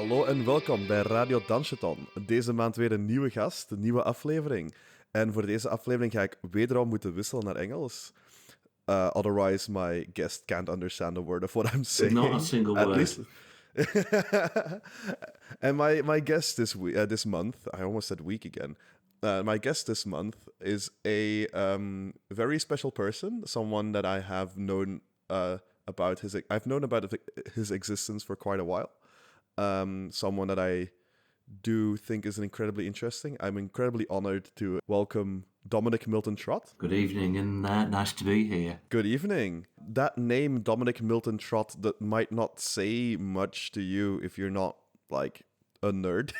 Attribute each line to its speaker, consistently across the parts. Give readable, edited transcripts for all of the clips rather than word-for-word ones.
Speaker 1: Hallo en welkom bij Radio Danceton. Deze maand weer een nieuwe gast, een nieuwe aflevering. En voor deze aflevering ga ik wederom moeten wisselen naar Engels. Otherwise, my guest can't understand a word of what I'm saying.
Speaker 2: Not a single word.
Speaker 1: Least... And my guest this month, I almost said week again. My guest this month is a very special person, someone that I have known about his existence for quite a while. Someone that I do think is incredibly interesting. I'm incredibly honored to welcome Dominic Milton Trott.
Speaker 2: Good evening, and nice to be here.
Speaker 1: Good evening. That name, Dominic Milton Trott, that might not say much to you if you're not, like, a nerd.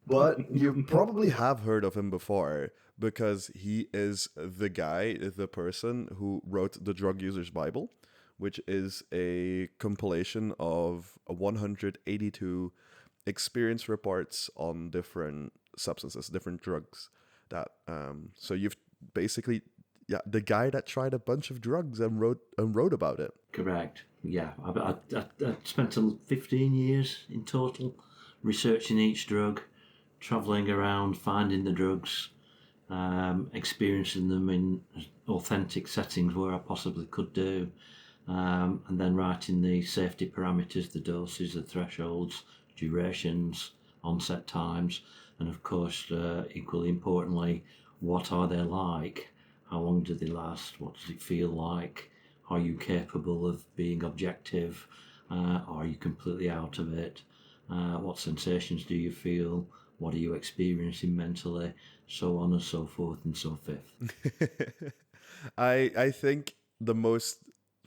Speaker 1: But you probably have heard of him before, because he is the person who wrote the Drug User's Bible, which is a compilation of 182 experience reports on different substances, different drugs. So you've basically, the guy that tried a bunch of drugs and wrote about it.
Speaker 2: Correct. Yeah, I spent 15 years in total researching each drug, travelling around, finding the drugs, experiencing them in authentic settings where I possibly could do. And then writing the safety parameters, the doses, the thresholds, durations, onset times, and of course, equally importantly, what are they like? How long do they last? What does it feel like? Are you capable of being objective? Are you completely out of it? What sensations do you feel? What are you experiencing mentally? So on and so forth and so fifth.
Speaker 1: I think the most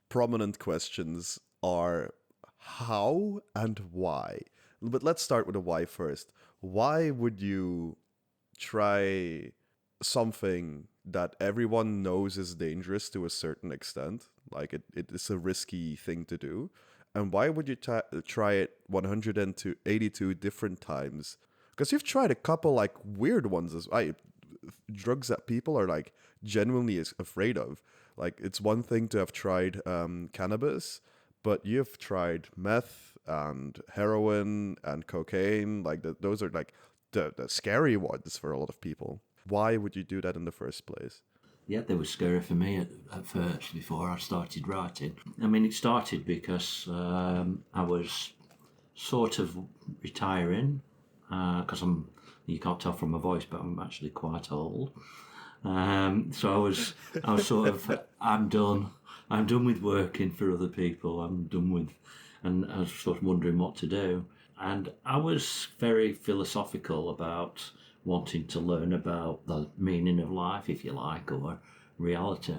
Speaker 1: prominent questions are how and why. But let's start with the why first. Why would you try something that everyone knows is dangerous to a certain extent? Like it is a risky thing to do. And why would you try it 182 different times? Because you've tried a couple like weird ones as well. Drugs that people are like genuinely afraid of. Like, it's one thing to have tried cannabis, but you've tried meth and heroin and cocaine. Like, those are like the scary ones for a lot of people. Why would you do that in the first place?
Speaker 2: Yeah, they were scary for me at first before I started writing. I mean, it started because I was sort of retiring, because you can't tell from my voice, but I'm actually quite old. So I was sort of, I'm done with working for other people. And I was sort of wondering what to do. And I was very philosophical about wanting to learn about the meaning of life, if you like, or reality.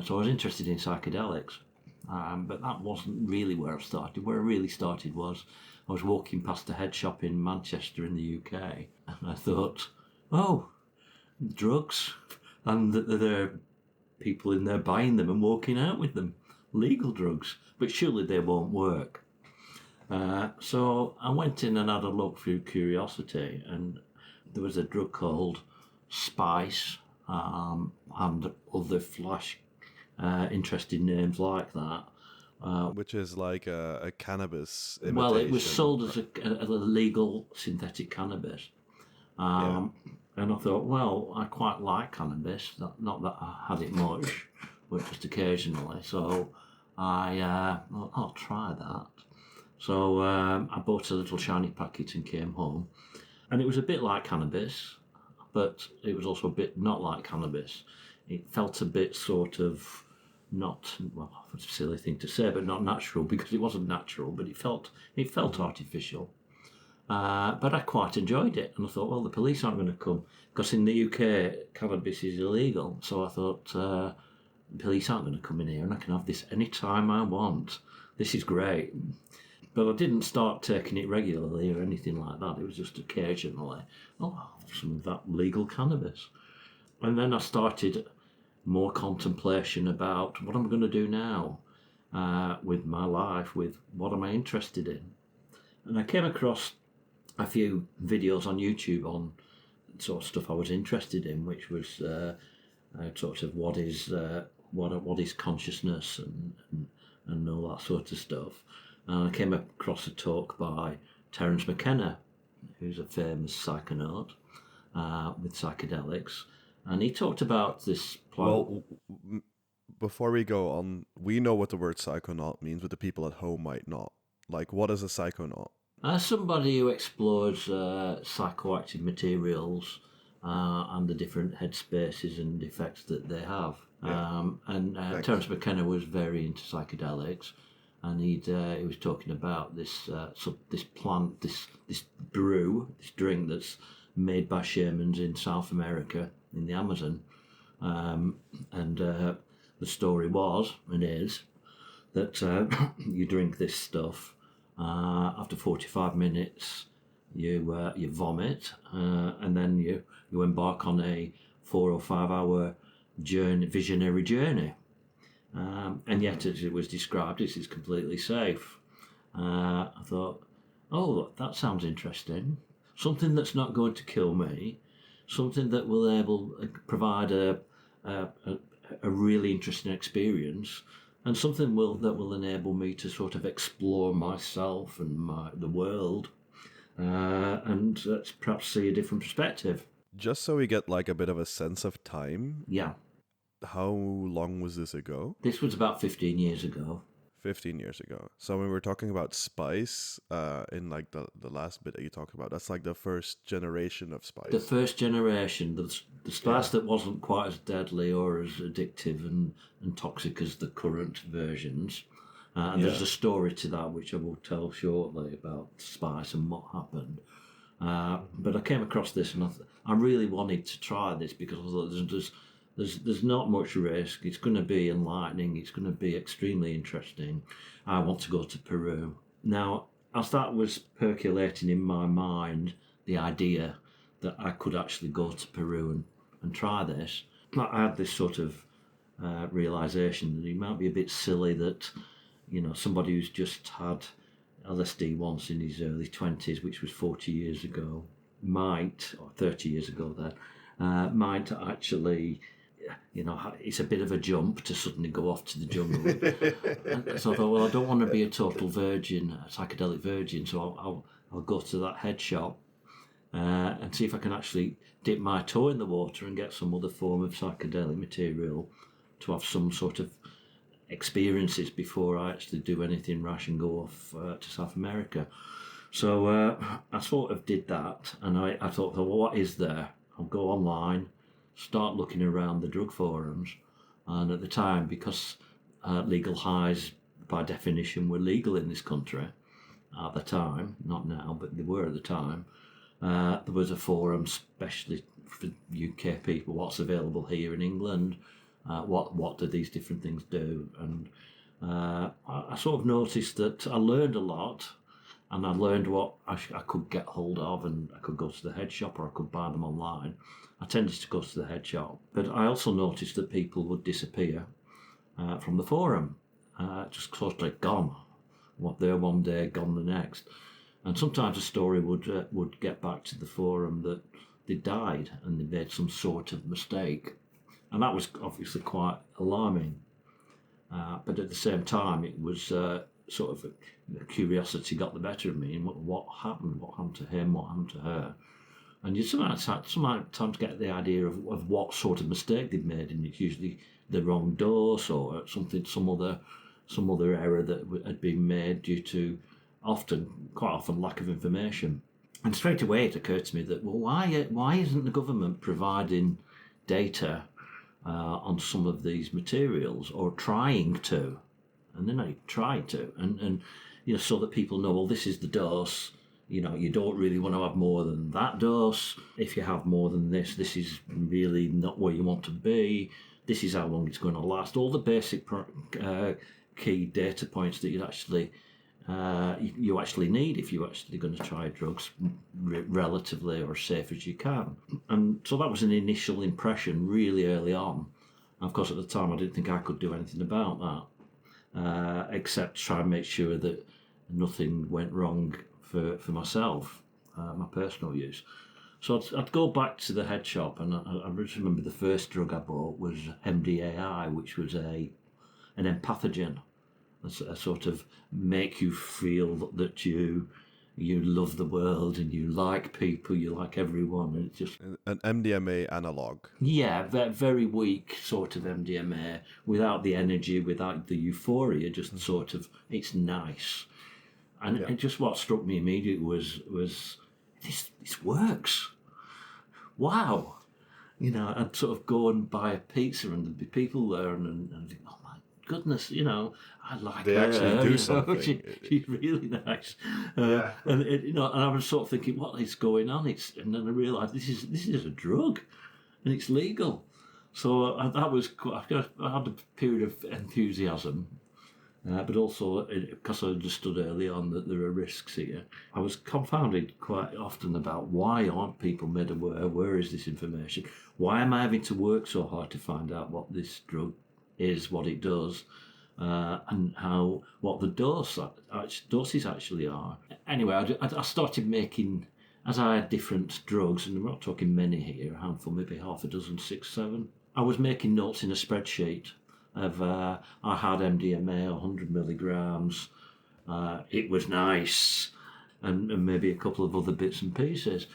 Speaker 2: So I was interested in psychedelics, but that wasn't really where I started. Where I really started was I was walking past a head shop in Manchester in the UK, and I thought, oh, drugs, and there are people in there buying them and walking out with them, legal drugs, but surely they won't work. So I went in and had a look through curiosity, and there was a drug called Spice, and other flash interesting names like that.
Speaker 1: Which is like a cannabis imitation.
Speaker 2: Well, it was sold as a legal synthetic cannabis. And I thought, well, I quite like cannabis. Not that I had it much, but just occasionally. So I'll try that. So I bought a little shiny packet and came home. And it was a bit like cannabis, but it was also a bit not like cannabis. It felt a bit sort of not, well, it's a silly thing to say, but not natural, because it wasn't natural, but it felt artificial. But I quite enjoyed it, and I thought, well, the police aren't going to come, because in the UK, cannabis is illegal. So I thought, the police aren't going to come in here, and I can have this any time I want. This is great. But I didn't start taking it regularly or anything like that. It was just occasionally, some of that legal cannabis. And then I started more contemplation about what I'm going to do now with my life, with what am I interested in. And I came across a few videos on YouTube on sort of stuff I was interested in, which was sort of what is consciousness and all that sort of stuff. And I came across a talk by Terence McKenna, who's a famous psychonaut with psychedelics, and he talked about this plant.
Speaker 1: Well, before we go on, we know what the word psychonaut means, but the people at home might not. Like, what is a psychonaut?
Speaker 2: As somebody who explores psychoactive materials and the different headspaces and effects that they have. Terence McKenna was very into psychedelics, and he was talking about this this plant, this brew, this drink that's made by shamans in South America in the Amazon, the story was and is that you drink this stuff. After 45 minutes, you vomit, and then you embark on a 4 or 5 hour visionary journey. And yet, as it was described, this is completely safe. I thought, oh, that sounds interesting. Something that's not going to kill me, something that will provide a really interesting experience, and something that will enable me to sort of explore myself and the world, and perhaps see a different perspective.
Speaker 1: Just so we get like a bit of a sense of time.
Speaker 2: Yeah.
Speaker 1: How long was this ago?
Speaker 2: This was about 15 years ago.
Speaker 1: 15 years ago. So when we're talking about spice, in like the last bit that you talked about, that's like the first generation of spice.
Speaker 2: The first generation, the spice that wasn't quite as deadly or as addictive and toxic as the current versions. And there's a story to that which I will tell shortly about spice and what happened. But I came across this and I really wanted to try this because I thought there's not much risk. It's going to be enlightening. It's going to be extremely interesting. I want to go to Peru. Now, as that was percolating in my mind, the idea that I could actually go to Peru and try this, I had this sort of realisation that it might be a bit silly that, somebody who's just had LSD once in his early 20s, which was 40 years ago, or 30 years ago then, might actually... it's a bit of a jump to suddenly go off to the jungle. And so I thought, well, I don't want to be a total virgin, a psychedelic virgin, so I'll go to that head shop and see if I can actually dip my toe in the water and get some other form of psychedelic material to have some sort of experiences before I actually do anything rash and go off to South America. So I sort of did that, and I thought, well, what is there? I'll go online, start looking around the drug forums, and at the time, because legal highs by definition were legal in this country at the time, not now, but they were at the time, there was a forum especially for UK people, what's available here in England, what do these different things do, and I sort of noticed that I learned a lot, and I learned what I could get hold of, and I could go to the head shop or I could buy them online. I tended to go to the head shop, but I also noticed that people would disappear from the forum, just sort of gone. What there one day, gone the next, and sometimes a story would get back to the forum that they died and they made some sort of mistake, and that was obviously quite alarming. But at the same time, it was sort of curiosity got the better of me, and what happened to him, what happened to her. And you sometimes get the idea of what sort of mistake they've made, and it's usually the wrong dose or some other error that had been made due to quite often lack of information. And straight away it occurred to me that, well, why isn't the government providing data on some of these materials, or trying to, and then I tried to, and so that people know, well, this is the dose. You don't really want to have more than that dose. If you have more than this is really not where you want to be. This is how long it's going to last. All the basic key data points that you actually need if you're actually going to try drugs relatively or as safe as you can. And so that was an initial impression really early on. Of course, at the time, I didn't think I could do anything about that, except try and make sure that nothing went wrong for myself, my personal use. So I'd go back to the head shop, and I remember the first drug I bought was MDAI, which was an empathogen, a sort of make you feel that you you love the world and you like people, you like everyone, and it's just
Speaker 1: An MDMA analog.
Speaker 2: yeah, very weak sort of MDMA, without the energy, without the euphoria, just sort of, it's nice. And just what struck me immediately was this works. Wow. You know, I'd sort of go and buy a pizza and there'd be people there and think, oh my goodness, you know, I like
Speaker 1: They
Speaker 2: her.
Speaker 1: actually do
Speaker 2: you know,
Speaker 1: something.
Speaker 2: she's really nice. And you know, and I was sort of thinking, what is going on? And then I realised this is a drug, and it's legal. So that was I had a period of enthusiasm. But also, because I understood early on that there are risks here, I was confounded quite often about why aren't people made aware? Where is this information? Why am I having to work so hard to find out what this drug is, what it does, and what the doses actually are? Anyway, I started making, as I had different drugs, and we're not talking many here, a handful, maybe half a dozen, 6, 7. I was making notes in a spreadsheet of I had MDMA, 100 milligrams. It was nice, and maybe a couple of other bits and pieces.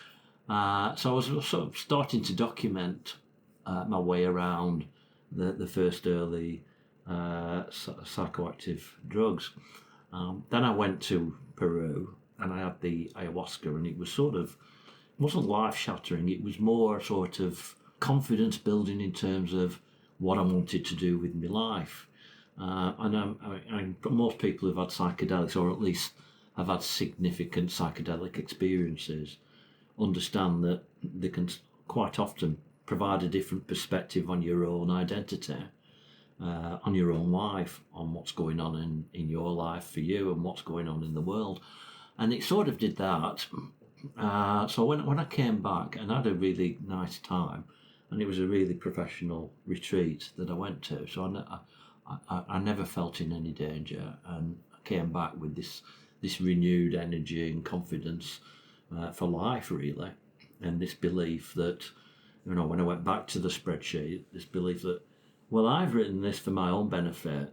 Speaker 2: So I was sort of starting to document my way around the first early psychoactive drugs. Then I went to Peru and I had the ayahuasca, and it was it wasn't life shattering. It was more sort of confidence building in terms of what I wanted to do with my life. And most people who've had psychedelics, or at least have had significant psychedelic experiences, understand that they can quite often provide a different perspective on your own identity, on your own life, on what's going on in your life for you and what's going on in the world. And it sort of did that. So when I came back, and I had a really nice time, and it was a really professional retreat that I went to. So I never felt in any danger, and I came back with this renewed energy and confidence for life, really, and this belief that, you know, when I went back to the spreadsheet, this belief that, well, I've written this for my own benefit.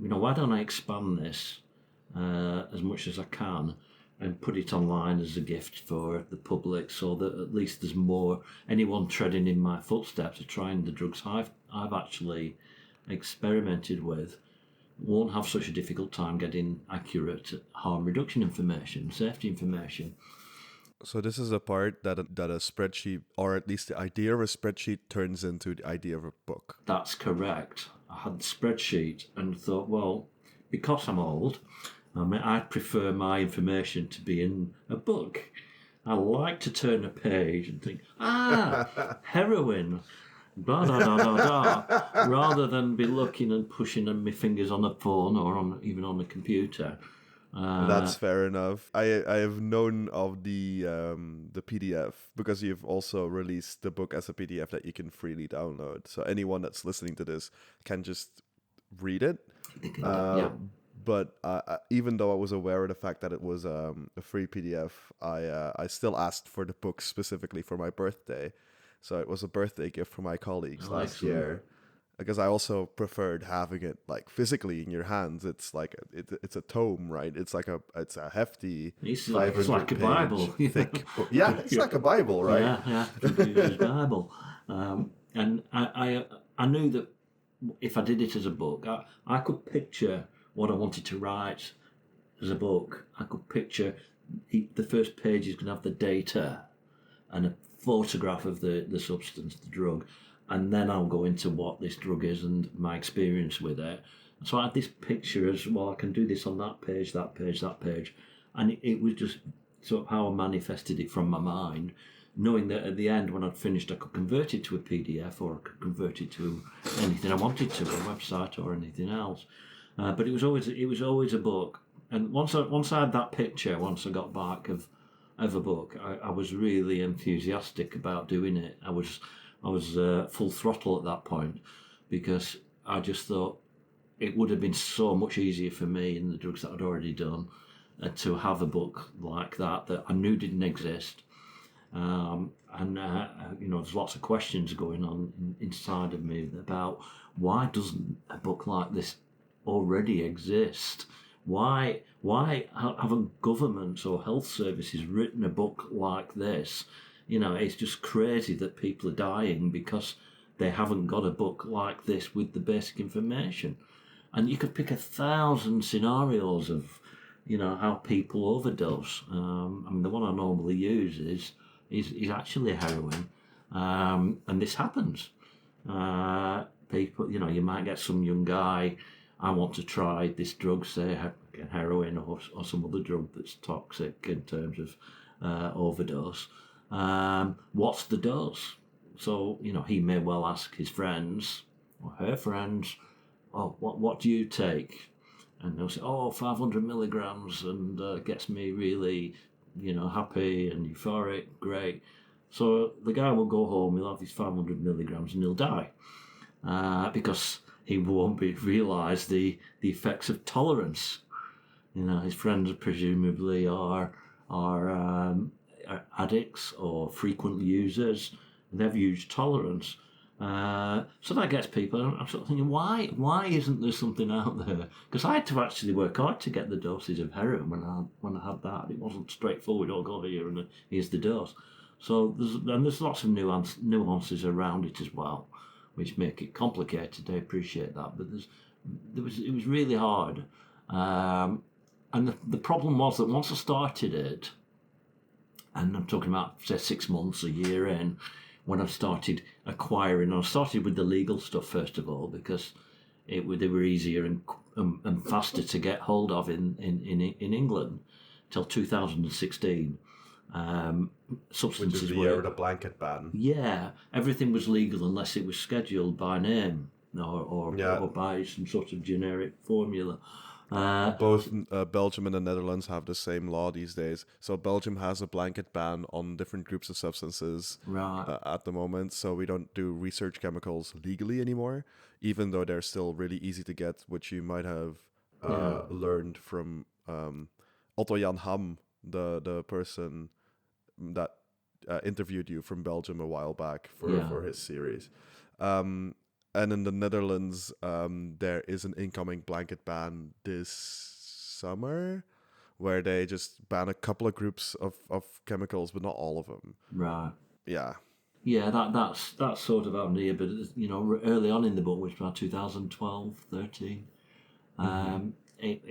Speaker 2: You know, why don't I expand this as much as I can, and put it online as a gift for the public, so that at least there's more, anyone treading in my footsteps of trying the drugs I've actually experimented with won't have such a difficult time getting accurate harm reduction information, safety information.
Speaker 1: So this is a part that a spreadsheet, or at least the idea of a spreadsheet, turns into the idea of a book.
Speaker 2: That's correct. I had the spreadsheet and thought, well, because I'm old, I prefer my information to be in a book. I like to turn a page and think, heroin, blah, blah, blah, blah, blah, rather than be looking and pushing my fingers on a phone or even on a computer.
Speaker 1: That's fair enough. I have known of the PDF, because you've also released the book as a PDF that you can freely download. So anyone that's listening to this can just read it.
Speaker 2: Yeah.
Speaker 1: But even though I was aware of the fact that it was a free PDF, I still asked for the book specifically for my birthday. So it was a birthday gift from my colleagues last year, because I also preferred having it like physically in your hands. It's like it's a tome, right? It's a hefty.
Speaker 2: It's like a Bible.
Speaker 1: Thick book. Yeah, it's like a Bible, right?
Speaker 2: Yeah, it's a Bible. And I knew that if I did it as a book, I could picture what I wanted to write as a book. I could picture the first page is going to have the data and a photograph of the substance, the drug, and then I'll go into what this drug is and my experience with it. So I had this picture as well. I can do this on that page, that page, that page, and it was just sort of how I manifested it from my mind, knowing that at the end, when I'd finished, I could convert it to a PDF, or I could convert it to anything I wanted to, a website or anything else. But it was always a book. And once I had that picture, once I got back of a book, I was really enthusiastic about doing it. I was full throttle at that point, because I just thought it would have been so much easier for me in the drugs that I'd already done to have a book like that I knew didn't exist. You know, there's lots of questions going on inside of me about why doesn't a book like this already exist? Why haven't governments or health services written a book like this? You know, it's just crazy that people are dying because they haven't got a book like this with the basic information. And you could pick 1,000 scenarios of, you know, how people overdose. I mean, the one I normally use is actually heroin, and this happens. People, you know, you might get some young guy. I want to try this drug, say heroin or some other drug that's toxic in terms of overdose. What's the dose? So, you know, he may well ask his friends or her friends, oh, what do you take? And they'll say, oh, 500 milligrams, and gets me really, you know, happy and euphoric, great. So the guy will go home, he'll have his 500 milligrams and he'll die because he won't realise the effects of tolerance. You know, his friends presumably are addicts or frequent users. They've huge tolerance. So that gets people. I'm sort of thinking, why isn't there something out there? Because I had to actually work hard to get the doses of heroin when I had that. It wasn't straightforward. Oh, go here and here's the dose. So there's lots of nuances around it as well, which make it complicated. I appreciate that, but it was really hard. And the problem was that once I started it, and I'm talking about say 6 months, a year in, when I started acquiring, I started with the legal stuff first of all because they were easier and faster to get hold of in England till 2016. Substances
Speaker 1: Which is the year of the blanket ban.
Speaker 2: Yeah, everything was legal unless it was scheduled by name or by some sort of generic formula.
Speaker 1: Both Belgium and the Netherlands have the same law these days. So Belgium has a blanket ban on different groups of substances at the moment. So we don't do research chemicals legally anymore, even though they're still really easy to get, which you might have learned from Otto Jan Ham, the person that interviewed you from Belgium a while back for his series. And in the Netherlands, there is an incoming blanket ban this summer where they just ban a couple of groups of chemicals, but not all of them.
Speaker 2: Right.
Speaker 1: Yeah.
Speaker 2: Yeah, that's sort of out here, but you know, early on in the book, which was about 2012, 13,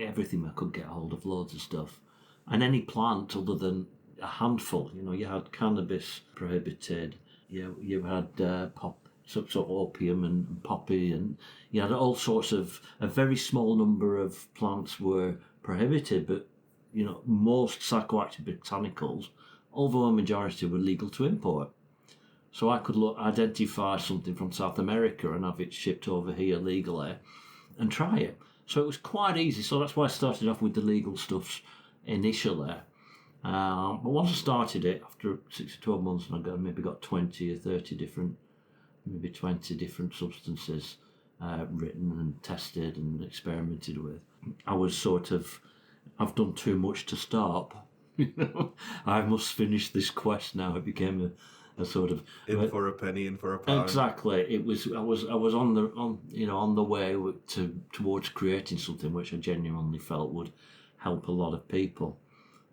Speaker 2: everything I could get hold of, loads of stuff, and any plant other than a handful. You know, you had cannabis prohibited. You had sort of opium and poppy, and you had all sorts of. A very small number of plants were prohibited, but you know, most psychoactive botanicals, although a majority were legal to import. So I could identify something from South America and have it shipped over here legally and try it. So it was quite easy. So that's why I started off with the legal stuff initially. But once I started it, after 6 to 12 months, and I maybe got 20 or 30 different, maybe 20 different substances written and tested and experimented with, I was sort of, I've done too much to stop. You know, I must finish this quest now. It became a sort of
Speaker 1: in for a penny, in for a pound.
Speaker 2: Exactly. It was. I was on the way towards creating something which I genuinely felt would help a lot of people.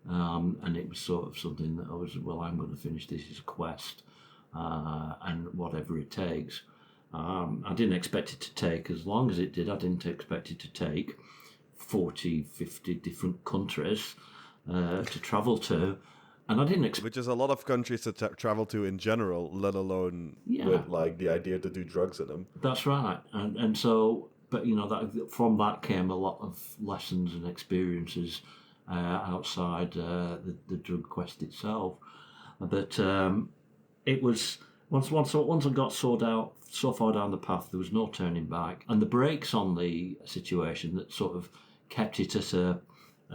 Speaker 2: And it was sort of something that I was, well, I'm going to finish this as a quest, and whatever it takes. I didn't expect it to take as long as it did. I didn't expect it to take 40, 50 different countries to travel to. And I didn't expect...
Speaker 1: Which is a lot of countries to travel to in general, let alone with like the idea to do drugs in them.
Speaker 2: That's right. And so, but you know, that from that came a lot of lessons and experiences outside the drug quest itself. But it was once I got so far down the path, there was no turning back, and the brakes on the situation that sort of kept it at a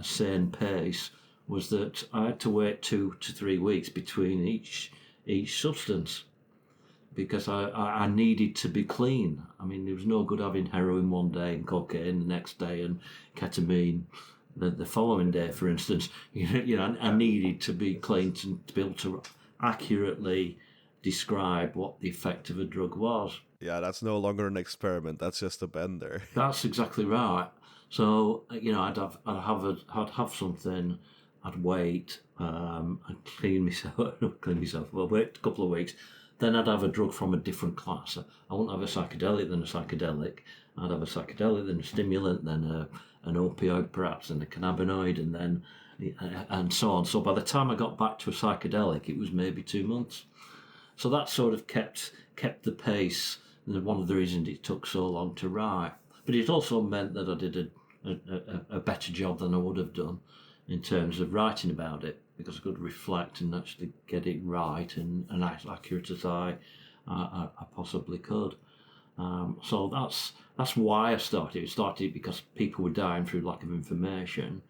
Speaker 2: sane pace was that I had to wait 2 to 3 weeks between each substance, because I needed to be clean. I mean, there was no good having heroin one day and cocaine the next day and ketamine the following day, for instance. You know, I needed to be clean to be able to accurately describe what the effect of a drug was.
Speaker 1: Yeah, that's no longer an experiment. That's just a bender.
Speaker 2: That's exactly right. So I'd have something, I'd wait, I'd clean myself. Well, wait a couple of weeks, then I'd have a drug from a different class. I wouldn't have a psychedelic, then a psychedelic. I'd have a psychedelic, then a stimulant, then an opioid, perhaps, and a cannabinoid, and then and so on. So by the time I got back to a psychedelic, it was maybe 2 months. So that sort of kept the pace, and one of the reasons it took so long to write. But it also meant that I did a better job than I would have done in terms of writing about it, because I could reflect and actually get it right and as accurate as I possibly could. So that's why I started. It started because people were dying through lack of information.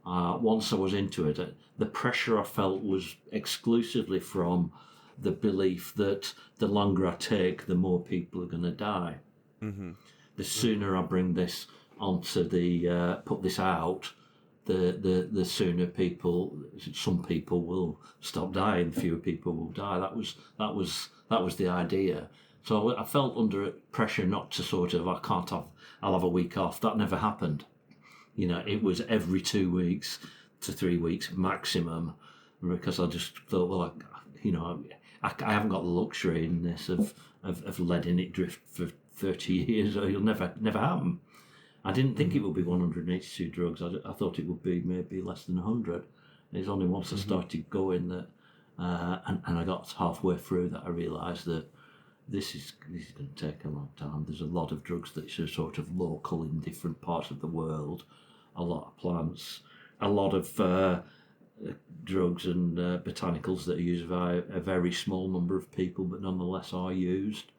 Speaker 2: Once I was into it, the pressure I felt was exclusively from the belief that the longer I take, the more people are going to die.
Speaker 1: Mm-hmm.
Speaker 2: The sooner I bring this onto the put this out, the sooner some people will stop dying, fewer people will die. That was the idea. So I felt under pressure not to sort of I'll have a week off. That never happened. It was every 2 weeks to 3 weeks maximum, because I just thought, well, I haven't got the luxury in this of letting it drift for 30 years, or it'll never happen. I didn't think it would be 182 drugs. I thought it would be maybe less than 100. It's only once I started going that, and I got halfway through, that I realised that this is going to take a long time. There's a lot of drugs that are sort of local in different parts of the world, a lot of plants, a lot of drugs and botanicals that are used by a very small number of people, but nonetheless are used.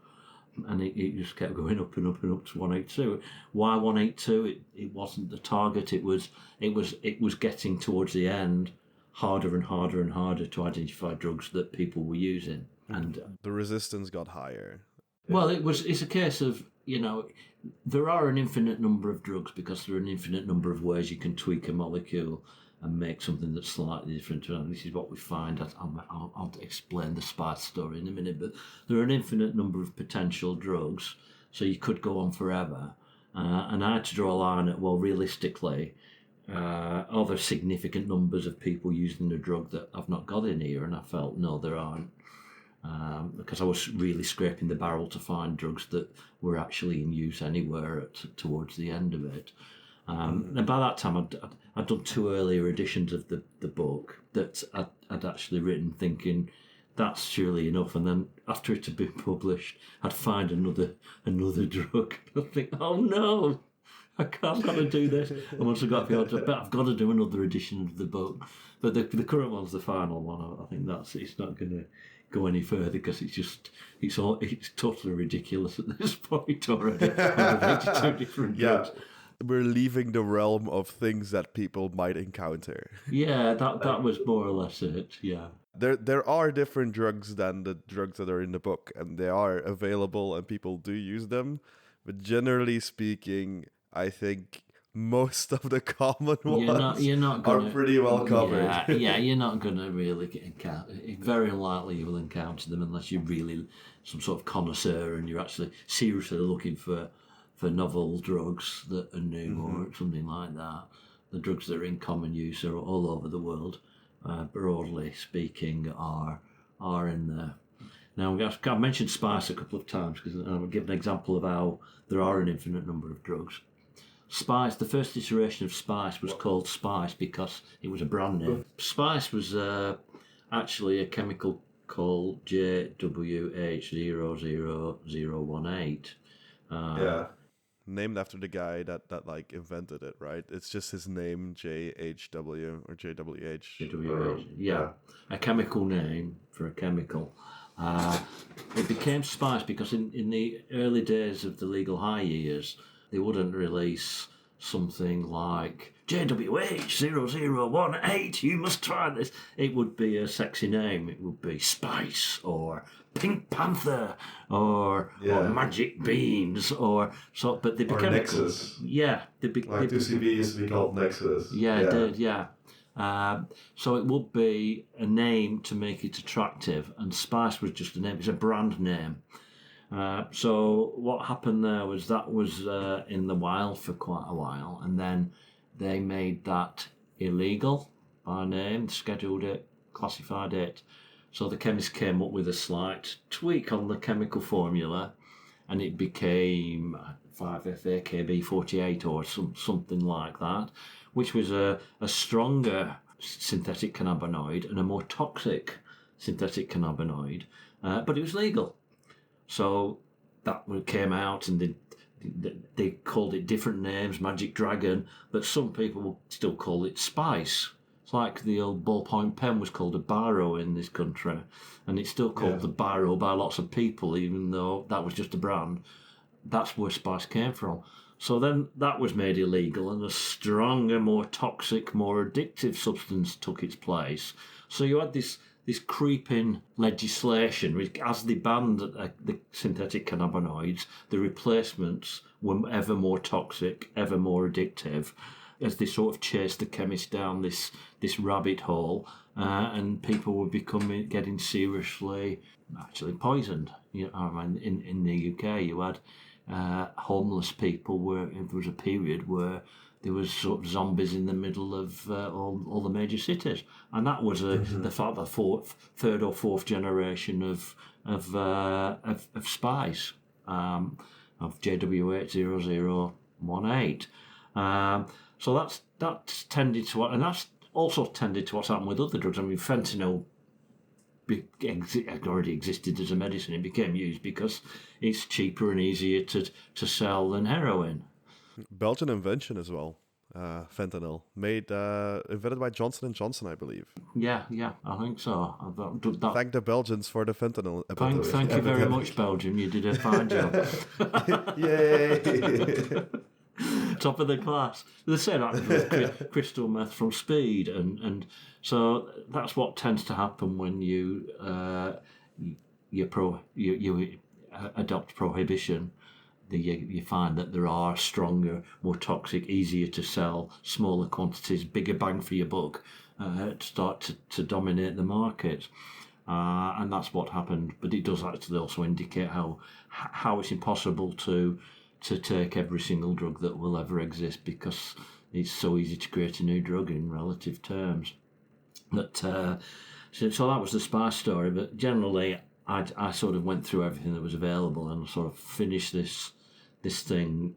Speaker 2: And it just kept going up and up and up to 182. Why 182? It wasn't the target. It was getting towards the end harder and harder and harder to identify drugs that people were using, and
Speaker 1: the resistance got higher.
Speaker 2: Well, it's a case of, there are an infinite number of drugs, because there are an infinite number of ways you can tweak a molecule and make something that's slightly different. And this is what we find. I'll explain the spice story in a minute, but there are an infinite number of potential drugs, so you could go on forever. And I had to draw a line at, well, realistically, are there significant numbers of people using a drug that I've not got in here? And I felt, no, there aren't. Because I was really scraping the barrel to find drugs that were actually in use anywhere towards the end of it. And by that time, I'd done 2 earlier editions of the book that I'd actually written, thinking that's surely enough. And then after it had been published, I'd find another drug. I'd think, oh no, I've got to do this. And once I got the order, but I've got to do another edition of the book. But the current one's the final one. I think it's not going to go any further, because it's totally ridiculous at this point already. 182 different drugs.
Speaker 1: We're leaving the realm of things that people might encounter.
Speaker 2: Yeah, that was more or less it. Yeah.
Speaker 1: There are different drugs than the drugs that are in the book, and they are available and people do use them. But generally speaking, I think most of the common ones are pretty well covered.
Speaker 2: Yeah, you're not going to really encounter. Very unlikely you will encounter them unless you're really some sort of connoisseur and you're actually seriously looking for novel drugs that are new or something like that. The drugs that are in common use are all over the world, broadly speaking, are in there. Now, I've mentioned spice a couple of times, because I'll give an example of how there are an infinite number of drugs. Spice, the first iteration of Spice was called Spice because it was a brand name. Spice was actually a chemical called JWH00018.
Speaker 1: Named after the guy that like invented it, right? It's just his name, JHW or JWH.
Speaker 2: JWH, yeah. A chemical name for a chemical. It became Spice because in the early days of the legal high years, they wouldn't release something like JWH0018, you must try this. It would be a sexy name. It would be Spice or Pink Panther or Magic Beans or so. But they became
Speaker 3: Nexus.
Speaker 2: Yeah,
Speaker 3: like 2CB used to be called Nexus.
Speaker 2: Yeah, it did. Yeah. So it would be a name to make it attractive, and Spice was just a name. It's a brand name. So what happened there was that was in the wild for quite a while, and then they made that illegal by name, scheduled it, classified it. So the chemists came up with a slight tweak on the chemical formula, and it became 5-FAKB48 or something like that, which was a stronger synthetic cannabinoid and a more toxic synthetic cannabinoid, but it was legal. So that came out, and they called it different names, Magic Dragon, but some people still call it Spice. It's like the old ballpoint pen was called a Biro in this country, and it's still called the Biro by lots of people, even though that was just a brand. That's where Spice came from. So then that was made illegal, and a stronger, more toxic, more addictive substance took its place. So you had this creeping legislation. As they banned the synthetic cannabinoids, the replacements were ever more toxic, ever more addictive, as they sort of chased the chemists down this rabbit hole, and people were getting seriously actually poisoned. You know, I mean, in the UK, you had homeless people where there was a period where there was sort of zombies in the middle of all the major cities, and that was the third or fourth generation of Spice, of JW80018. So that's tended to, and that's also tended to what's happened with other drugs. I mean, fentanyl already existed as a medicine. It became used because it's cheaper and easier to sell than heroin.
Speaker 1: Belgian invention as well. Fentanyl, invented by Johnson & Johnson, I believe.
Speaker 2: Yeah, I think so.
Speaker 1: Thank the Belgians for the fentanyl.
Speaker 2: Thank you very much, Belgium. You did a fine job.
Speaker 1: Yay!
Speaker 2: Top of the class. The same happened with crystal meth from Speed, and so that's what tends to happen when you adopt prohibition. You find that there are stronger, more toxic, easier to sell, smaller quantities, bigger bang for your buck, start to dominate the market. And that's what happened. But it does actually also indicate how it's impossible to take every single drug that will ever exist, because it's so easy to create a new drug in relative terms. But so that was the Spice story. But generally, I sort of went through everything that was available and sort of finished this thing,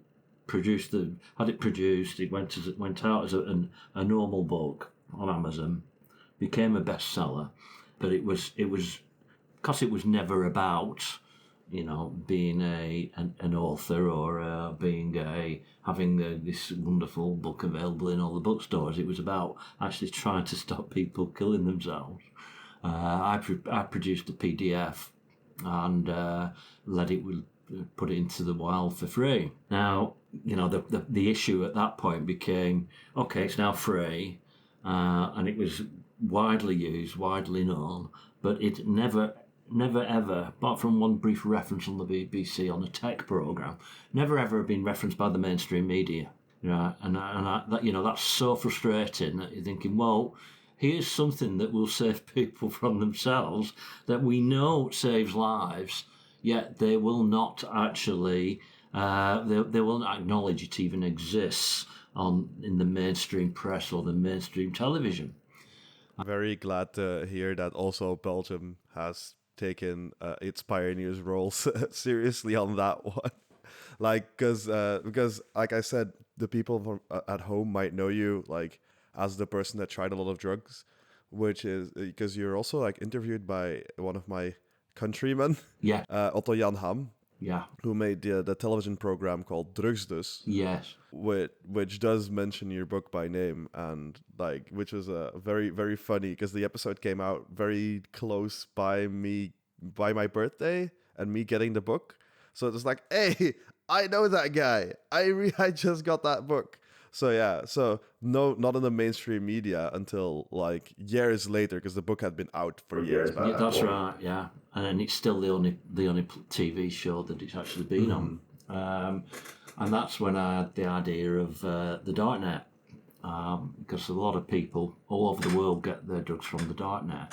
Speaker 2: had it produced. It went out as a normal book on Amazon, became a bestseller, but it was because it was never about, you know, being an author or having this wonderful book available in all the bookstores. It was about actually trying to stop people killing themselves. I produced a PDF and put it into the wild for free. Now, you know, the issue at that point became, okay, it's now free, and it was widely used, widely known, but it never ever, apart from one brief reference on the BBC on a tech programme, never ever been referenced by the mainstream media. You know, and that, you know, that's so frustrating that you're thinking, well, here's something that will save people from themselves, that we know saves lives, yet they will not actually, they will not acknowledge it even exists in the mainstream press or the mainstream television.
Speaker 1: I'm very glad to hear that also Belgium has taken its pioneers' role seriously on that one. Like, because like I said, the people at home might know you like as the person that tried a lot of drugs, which is because you're also like interviewed by one of my countrymen, Otto Jan Ham, who made the television program called Drugs Dus, which does mention your book by name, and like, which was very, very funny because the episode came out very close by my birthday and me getting the book. So it was like, hey, I know that guy. I just got that book. So yeah, no, not in the mainstream media until like years later, because the book had been out for years.
Speaker 2: Yeah, that's right. Yeah, and it's still the only TV show that it's actually been on. And that's when I had the idea of the darknet, because a lot of people all over the world get their drugs from the darknet,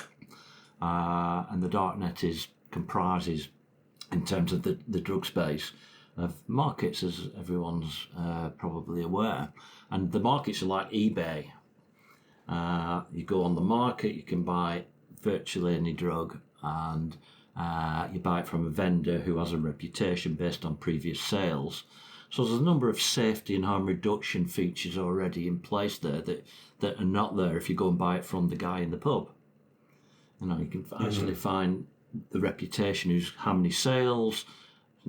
Speaker 2: and the darknet comprises in terms of the drug space of markets, as everyone's probably aware. And the markets are like eBay. You go on the market, you can buy virtually any drug, and you buy it from a vendor who has a reputation based on previous sales. So there's a number of safety and harm reduction features already in place there that are not there if you go and buy it from the guy in the pub. You know, you can actually find the reputation, who's how many sales.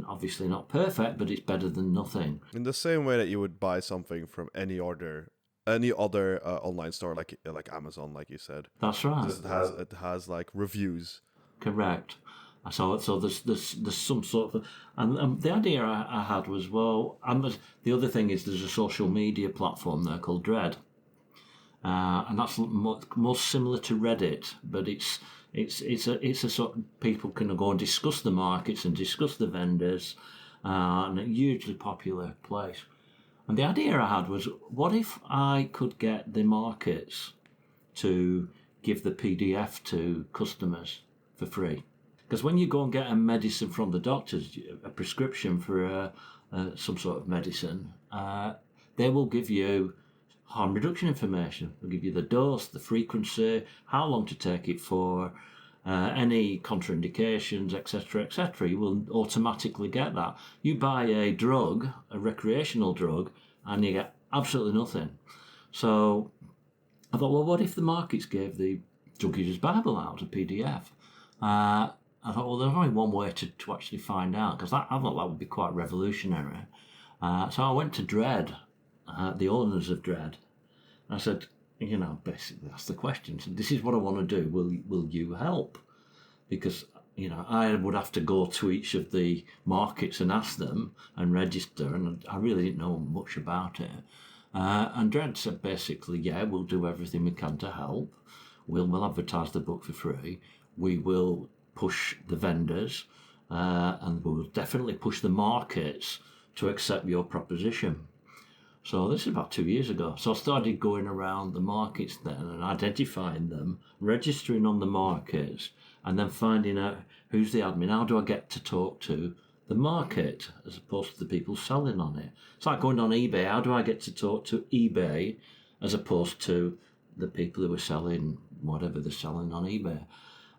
Speaker 2: Obviously not perfect, but it's better than nothing.
Speaker 1: In the same way that you would buy something from any other online store, like Amazon, like you said.
Speaker 2: That's right.
Speaker 1: It has like reviews.
Speaker 2: Correct. So there's some sort of, and the idea I had was, well, and the other thing is there's a social media platform there called Dread, and that's more similar to Reddit, but it's a sort of, people can go and discuss the markets and discuss the vendors, and a hugely popular place. And the idea I had was, what if I could get the markets to give the PDF to customers for free? Because when you go and get a medicine from the doctors, a prescription for some sort of medicine, they will give you harm reduction information. They'll give you the dose, the frequency, how long to take it for, any contraindications, etc., etc. You will automatically get that. You buy a drug, a recreational drug, and you get absolutely nothing. So I thought, well, what if the markets gave the Drug User's Bible out, a PDF? I thought, well, there's only one way to actually find out, because I thought that would be quite revolutionary. So I went to Dread, the owners of Dread. I said, you know, basically that's the question. So this is what I want to do. Will you help? Because, you know, I would have to go to each of the markets and ask them and register, and I really didn't know much about it. And Dread said basically, yeah, we'll do everything we can to help. We'll advertise the book for free. We will push the vendors, and we'll definitely push the markets to accept your proposition. So this is about 2 years ago. So I started going around the markets then and identifying them, registering on the markets, and then finding out who's the admin. How do I get to talk to the market as opposed to the people selling on it? It's like going on eBay. How do I get to talk to eBay as opposed to the people who are selling whatever they're selling on eBay?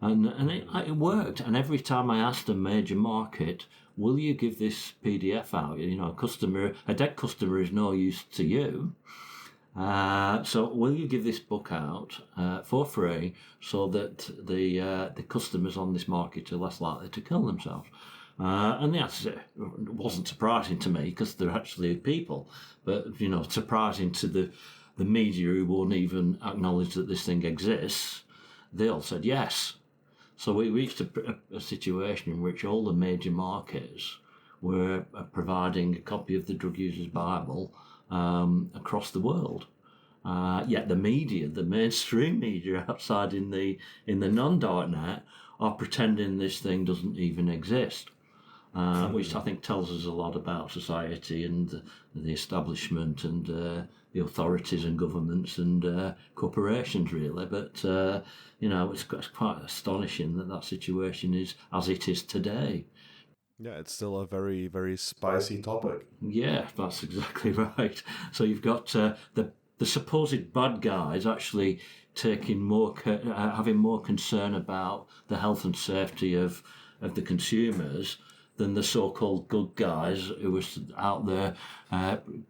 Speaker 2: And it worked. And every time I asked a major market, will you give this PDF out? You know, a dead customer is no use to you. So will you give this book out for free so that the customers on this market are less likely to kill themselves? And the answer wasn't surprising to me, because they're actually people. But, you know, surprising to the media, who won't even acknowledge that this thing exists. They all said yes. So we reached a situation in which all the major markets were providing a copy of the Drug User's Bible across the world. Yet the media, the mainstream media outside in the non-darknet, are pretending this thing doesn't even exist, which I think tells us a lot about society and the establishment and the authorities and governments and corporations, really. But you know, it's quite astonishing that situation is as it is today.
Speaker 1: Yeah, it's still a very, very
Speaker 3: Spicy topic.
Speaker 2: Yeah, that's exactly right. So you've got the supposed bad guys actually taking having more concern about the health and safety of the consumers than the so-called good guys who were out there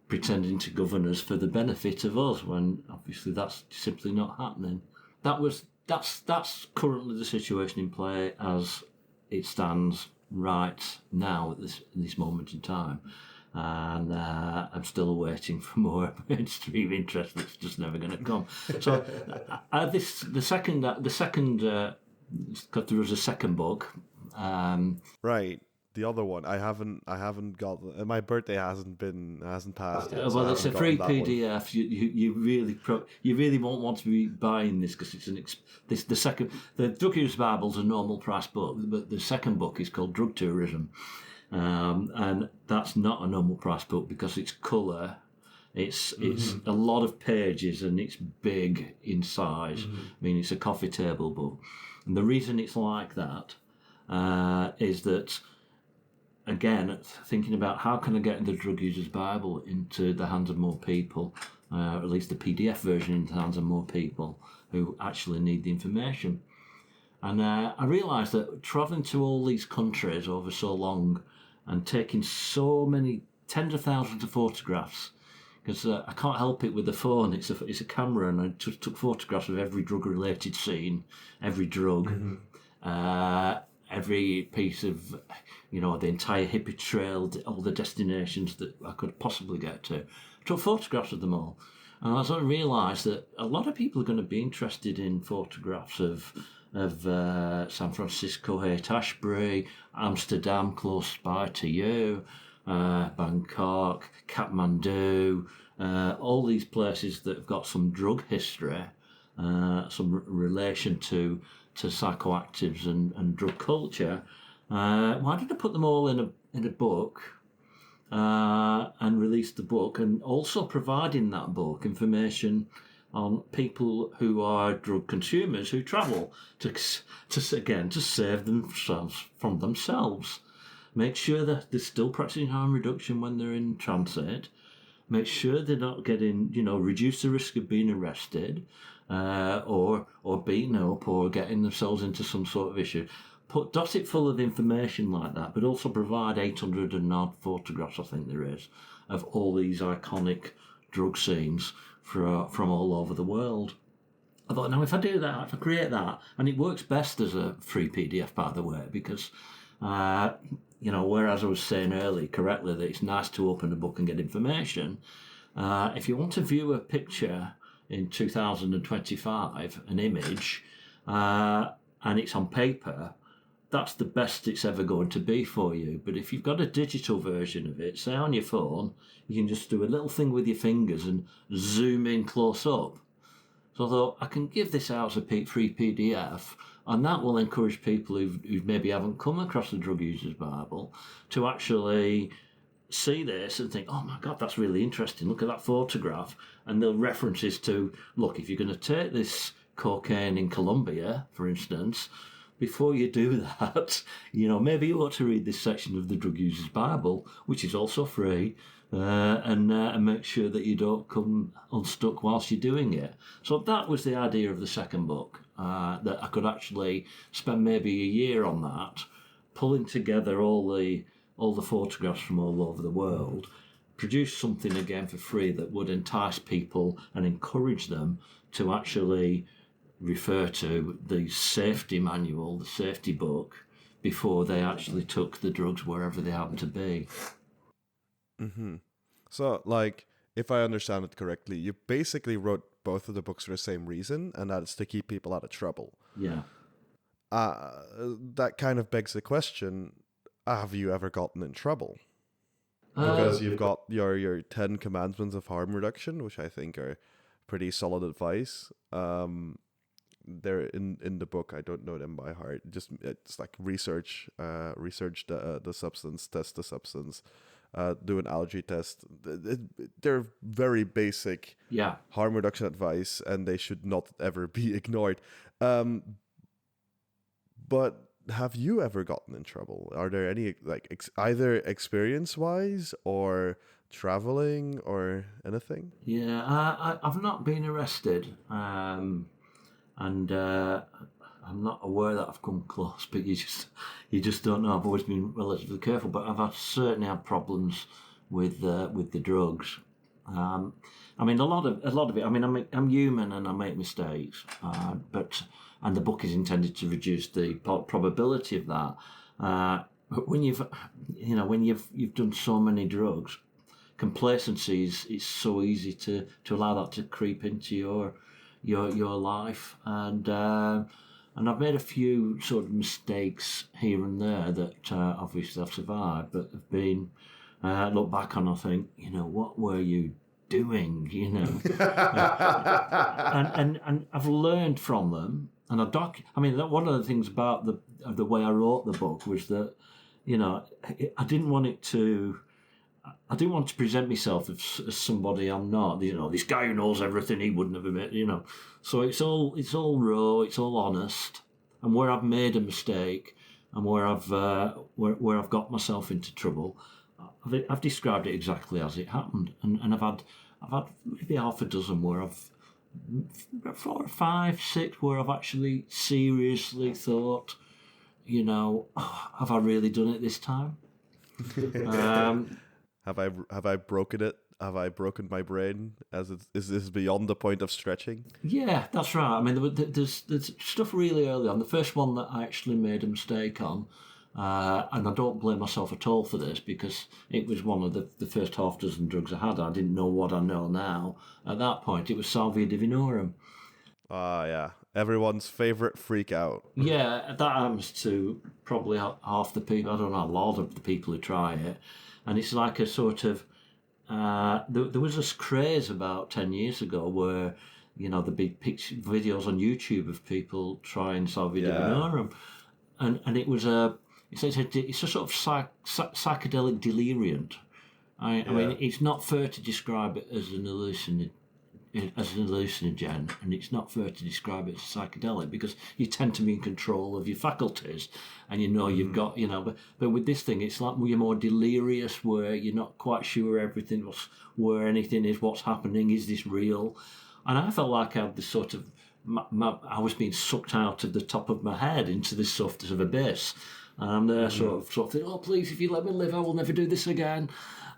Speaker 2: pretending to govern us for the benefit of us, when obviously that's simply not happening. That's currently the situation in play as it stands right now at this moment in time. And I'm still waiting for more mainstream interest that's just never going to come. So the second, because there was a second book.
Speaker 1: right. The other one, I haven't got. My birthday hasn't passed yet.
Speaker 2: Well, it's a free PDF. You really won't want to be buying this, because it's the Drug User's Bible's a normal price book, but the second book is called Drug Tourism. And that's not a normal price book because it's colour, it's a lot of pages, and it's big in size. I mean, it's a coffee table book, and the reason it's like that is that again, thinking about how can I get the Drug Users Bible into the hands of more people, or at least the PDF version into the hands of more people who actually need the information. And I realised that travelling to all these countries over so long and taking so many tens of thousands of photographs, because I can't help it with the phone. It's a camera, and I just took photographs of every drug-related scene, every drug, every piece of, the entire hippie trail, all the destinations that I could possibly get to. I took photographs of them all. And I sort of realised that a lot of people are going to be interested in photographs of San Francisco, Haight-Ashbury, Amsterdam, close by to you, Bangkok, Kathmandu, all these places that have got some drug history, some relation to psychoactives and drug culture. Why did I put them all in a book and release the book, and also provide in that book information on people who are drug consumers who travel to save themselves from themselves. Make sure that they're still practicing harm reduction when they're in transit. Make sure they're not getting, reduce the risk of being arrested or beaten up or getting themselves into some sort of issue. Dot it full of information like that, but also provide 800 and odd photographs, I think there is, of all these iconic drug scenes from all over the world. I thought, now if I do that, if I create that, and it works best as a free PDF, by the way, because, whereas I was saying earlier correctly that it's nice to open a book and get information, if you want to view a picture in 2025, an image, and it's on paper, that's the best it's ever going to be for you. But if you've got a digital version of it, say on your phone, you can just do a little thing with your fingers and zoom in close up. So I thought, I can give this out as a free PDF, and that will encourage people who maybe haven't come across the Drug Users Bible to actually see this and think, oh my God, that's really interesting. Look at that photograph. And the references to, look, if you're going to take this cocaine in Colombia, for instance, before you do that, maybe you ought to read this section of the Drug Users Bible, which is also free, and make sure that you don't come unstuck whilst you're doing it. So that was the idea of the second book, that I could actually spend maybe a year on that, pulling together all the photographs from all over the world, produce something again for free that would entice people and encourage them to actually refer to the safety manual, the safety book, before they actually took the drugs wherever they happen to be.
Speaker 1: Mm-hmm. So, if I understand it correctly, you basically wrote both of the books for the same reason, and that's to keep people out of trouble.
Speaker 2: Yeah.
Speaker 1: That kind of begs the question, have you ever gotten in trouble? Because you've got your 10 commandments of harm reduction, which I think are pretty solid advice. They're in the book. I don't know them by heart. It's like research the substance, test the substance, do an allergy test. They're very basic harm reduction advice, and they should not ever be ignored. But have you ever gotten in trouble? Are there any either experience wise or traveling or anything?
Speaker 2: Yeah, I've not been arrested. And I'm not aware that I've come close, but you just don't know. I've always been relatively careful, but I've certainly had problems with the drugs. A lot of it. I'm human and I make mistakes, and the book is intended to reduce the probability of that. But when you've done so many drugs, complacency is so easy to allow that to creep into your life, and I've made a few sort of mistakes here and there that obviously I've survived, but have been look back on, I think, what were you doing, and I've learned from them, and one of the things about the way I wrote the book was that, I didn't want to present myself as somebody I'm not. This guy who knows everything, he wouldn't have admitted. So it's all raw, it's all honest. And where I've made a mistake, and where I've got myself into trouble, I've described it exactly as it happened, and I've had maybe half a dozen where I've 4 or 5, 6 where I've actually seriously thought, have I really done it this time?
Speaker 1: Have I broken it? Have I broken my brain? Is this beyond the point of stretching?
Speaker 2: Yeah, that's right. I mean, there's stuff really early on. The first one that I actually made a mistake on, and I don't blame myself at all for this because it was one of the first half dozen drugs I had. I didn't know what I know now. At that point, it was salvia divinorum.
Speaker 1: Yeah. Everyone's favorite freak out.
Speaker 2: Yeah, that happens to probably half the people. I don't know, a lot of the people who try it. And it's like a sort of... there was this craze about 10 years ago where, the big videos on YouTube of people trying salvia divinorum. And it was it's a sort of psychedelic delirium. I mean, it's not fair to describe it as an hallucinogen, and it's not fair to describe it as psychedelic because you tend to be in control of your faculties, and you've got but with this thing it's like you're more delirious where you're not quite sure where anything is, what's happening, is this real? And I felt like I had this sort of I was being sucked out of the top of my head into this sort of abyss, and I'm there sort of thinking, oh please, if you let me live I will never do this again,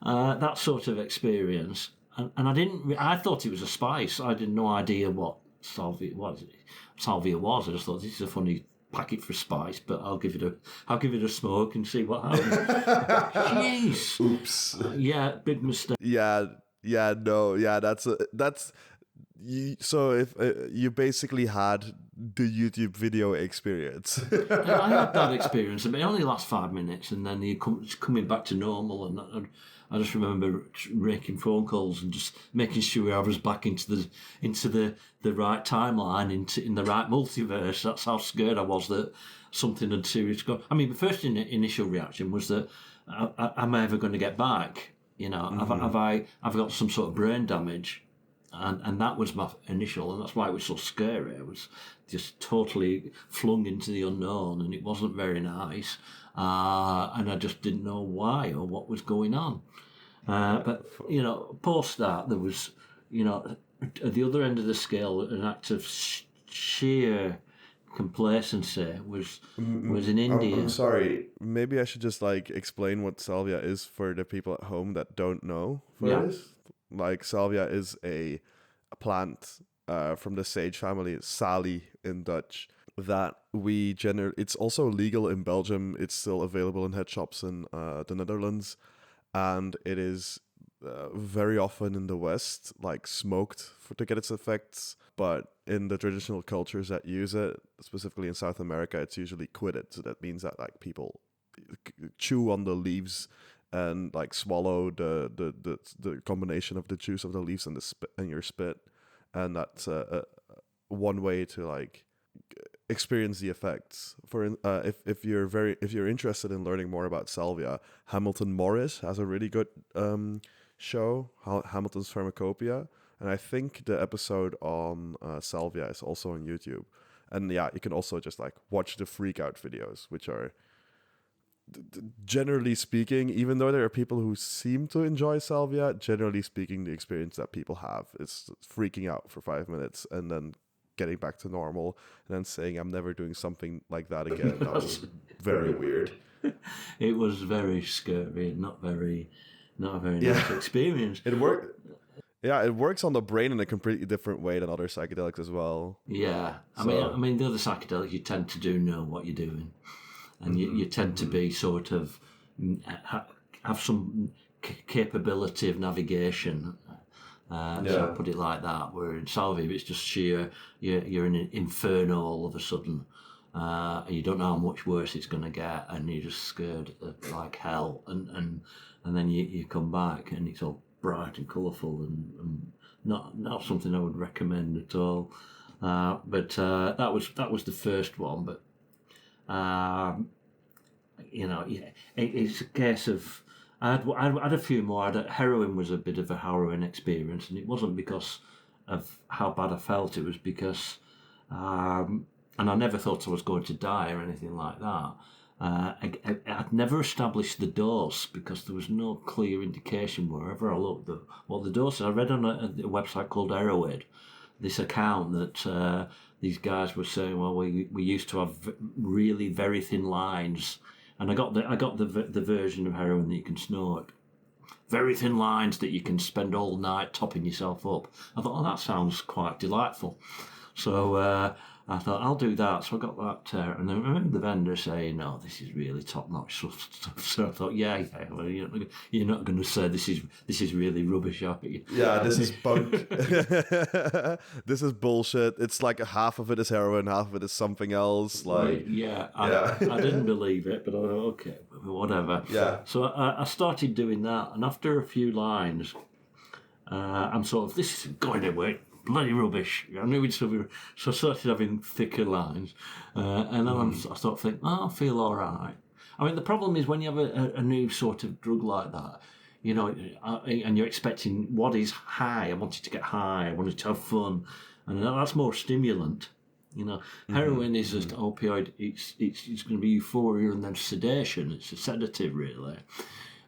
Speaker 2: that sort of experience. And I thought it was a spice. I had no idea what salvia was. I just thought this is a funny packet for spice, but I'll give it a smoke and see what happens. Jeez.
Speaker 1: Oops.
Speaker 2: Yeah, big mistake.
Speaker 1: That's you. So if you basically had the YouTube video experience.
Speaker 2: I had that experience. I mean, it only lasts 5 minutes, and then it's coming back to normal. And I just remember making phone calls and just making sure I was back into the right timeline, in the right multiverse. That's how scared I was that something had seriously gone. I mean, the first initial reaction was that am I ever going to get back? I've got some sort of brain damage. And that was my initial, and that's why it was so scary. I was just totally flung into the unknown, and it wasn't very nice. And I just didn't know why or what was going on. But post that, there was, at the other end of the scale, an act of sheer complacency was in India.
Speaker 1: I'm sorry. Maybe I should just explain what salvia is for the people at home that don't know. Salvia is a plant from the sage family, salie in Dutch, that it's also legal in Belgium. It's still available in head shops in the Netherlands, and it is very often in the West smoked to get its effects, but in the traditional cultures that use it, specifically in South America, it's usually quitted. So that means that people chew on the leaves and swallow the combination of the juice of the leaves and your spit, and that's one way to experience the effects. For if you're interested in learning more about salvia, Hamilton Morris has a really good show, Hamilton's Pharmacopoeia, and I think the episode on salvia is also on YouTube. And you can also just watch the freak out videos, which are, generally speaking, even though there are people who seem to enjoy salvia, generally speaking, the experience that people have is freaking out for 5 minutes and then getting back to normal and then saying, I'm never doing something like that again. That was very weird.
Speaker 2: It was very scary, not a very nice experience.
Speaker 1: It worked. Yeah, it works on the brain in a completely different way than other psychedelics as well.
Speaker 2: Yeah, I mean, the other psychedelics, you tend to know what you're doing. And you tend to be sort of have some capability of navigation. So I put it like that. Where in salvia, it's just sheer. You're in an inferno all of a sudden. You don't know how much worse it's going to get, and you're just scared like hell. And then you come back, and it's all bright and colourful, and not something I would recommend at all. But that was the first one, but. It's a case of I had a few more. Heroin was a bit of a harrowing experience, and it wasn't because of how bad I felt. It was because, and I never thought I was going to die or anything like that. I'd never established the dose because there was no clear indication wherever I looked what the dose is. I read on a website called Heroin, this account that these guys were saying, well, we used to have really very thin lines, and I got the version of heroin that you can snort. Very thin lines that you can spend all night topping yourself up. I thought, oh, that sounds quite delightful. So I thought, I'll do that. So I got that. And I remember the vendor saying, no, this is really top-notch stuff. So I thought, yeah, well, you're not going to say this is really rubbish, are you?
Speaker 1: Yeah, this is bunk. This is bullshit. It's like half of it is heroin, half of it is something else. Like,
Speaker 2: I didn't believe it, but I thought, okay, whatever.
Speaker 1: Yeah.
Speaker 2: So I started doing that, and after a few lines, I'm sort of, this isn't going anywhere. Bloody rubbish. I knew it. So I started having thicker lines. And then I started thinking, I feel all right. I mean, the problem is when you have a new sort of drug like that, and you're expecting what is high. I wanted to get high. I wanted to have fun. And that's more stimulant. Heroin is just opioid. It's going to be euphoria and then sedation. It's a sedative, really.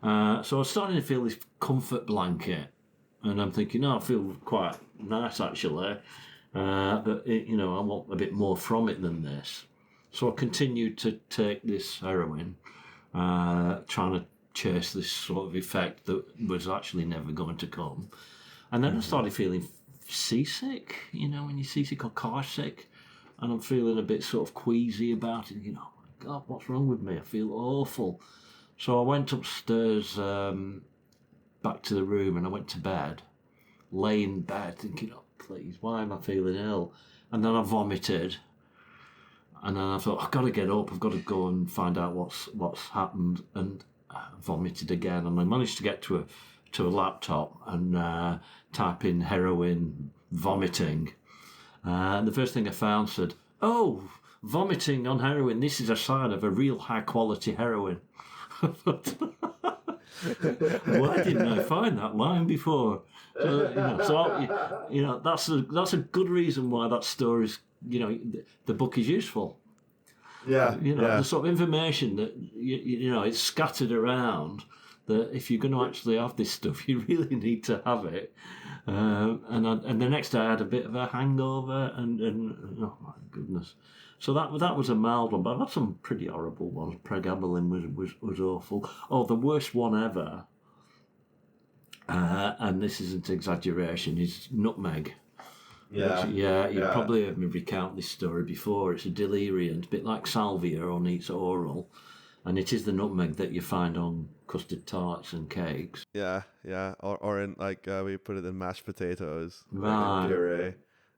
Speaker 2: So I was starting to feel this comfort blanket. And I'm thinking, I feel quite nice, actually. But, I want a bit more from it than this. So I continued to take this heroin, trying to chase this sort of effect that was actually never going to come. And then I started feeling seasick, when you're seasick or car sick. And I'm feeling a bit sort of queasy about it. Oh, my God, what's wrong with me? I feel awful. So I went upstairs back to the room and I went to bed, lay in bed thinking, oh please, why am I feeling ill? And then I vomited, and then I thought, I've got to get up, I've got to go and find out what's happened, and I vomited again. And I managed to get to a laptop and type in heroin vomiting, and the first thing I found said, oh, vomiting on heroin, this is a sign of a real high quality heroin. Why didn't I find that line before? So that's a good reason why that story's, the book is useful.
Speaker 1: Yeah.
Speaker 2: The sort of information that it's scattered around. That if you're going to actually have this stuff, you really need to have it. And the next day I had a bit of a hangover, and oh my goodness. So that was a mild one, but I've had some pretty horrible ones. Pregabalin was awful. Oh, the worst one ever, and this isn't exaggeration, is nutmeg.
Speaker 1: Yeah.
Speaker 2: You've probably heard me recount this story before. It's a deliriant, a bit like salvia, only it's oral. And it is the nutmeg that you find on custard tarts and cakes.
Speaker 1: Yeah. Or in we put it in mashed potatoes.
Speaker 2: Right.
Speaker 1: Like puree.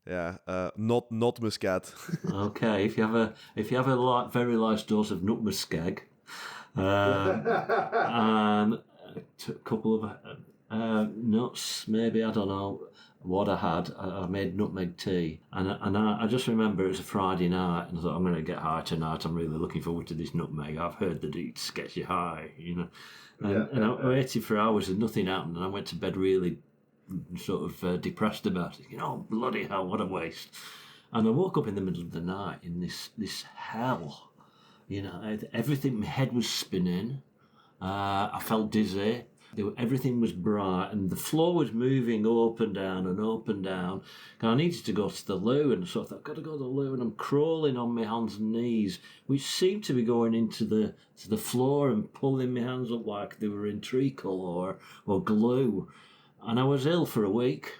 Speaker 1: Yeah. Not muscat.
Speaker 2: Okay, if you have a very large dose of nutmeg, and a couple of nuts, maybe, I don't know what I had. I made nutmeg tea, and I just remember it was a Friday night, and I thought, I'm going to get high tonight. I'm really looking forward to this nutmeg. I've heard that it gets you high, And I waited for hours and nothing happened, and I went to bed really sort of depressed about it. Bloody hell, what a waste. And I woke up in the middle of the night in this hell. Everything, my head was spinning. I felt dizzy. Everything was bright, and the floor was moving up and down and up and down. And I needed to go to the loo, and so I thought, I've got to go to the loo, and I'm crawling on my hands and knees, which seemed to be going into the floor and pulling my hands up like they were in treacle or glue. And I was ill for a week.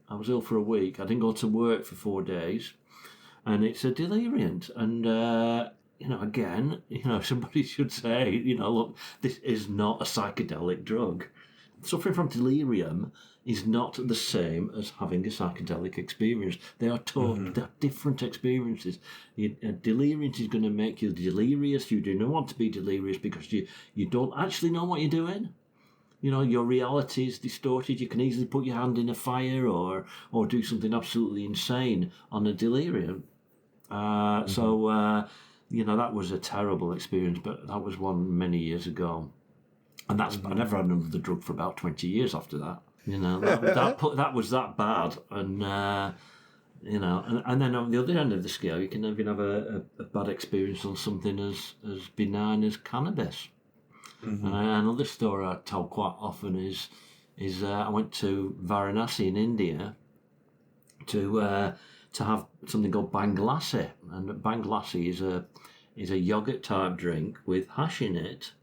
Speaker 2: I didn't go to work for 4 days, and it's a deliriant. And again, somebody should say, look, this is not a psychedelic drug. Suffering from delirium is not the same as having a psychedelic experience. They are they're different experiences. Delirium is going to make you delirious. You do not want to be delirious because you don't actually know what you're doing. Your reality is distorted. You can easily put your hand in a fire or do something absolutely insane on a delirium. So that was a terrible experience, but that was one many years ago. And I never had another drug for about 20 years after that. That was that bad. And You know, and then on the other end of the scale, you can even have a bad experience on something as benign as cannabis.
Speaker 1: Mm-hmm.
Speaker 2: And another story I tell quite often is I went to Varanasi in India to have something called Banglassi, and Banglassi is a yogurt type drink with hash in it,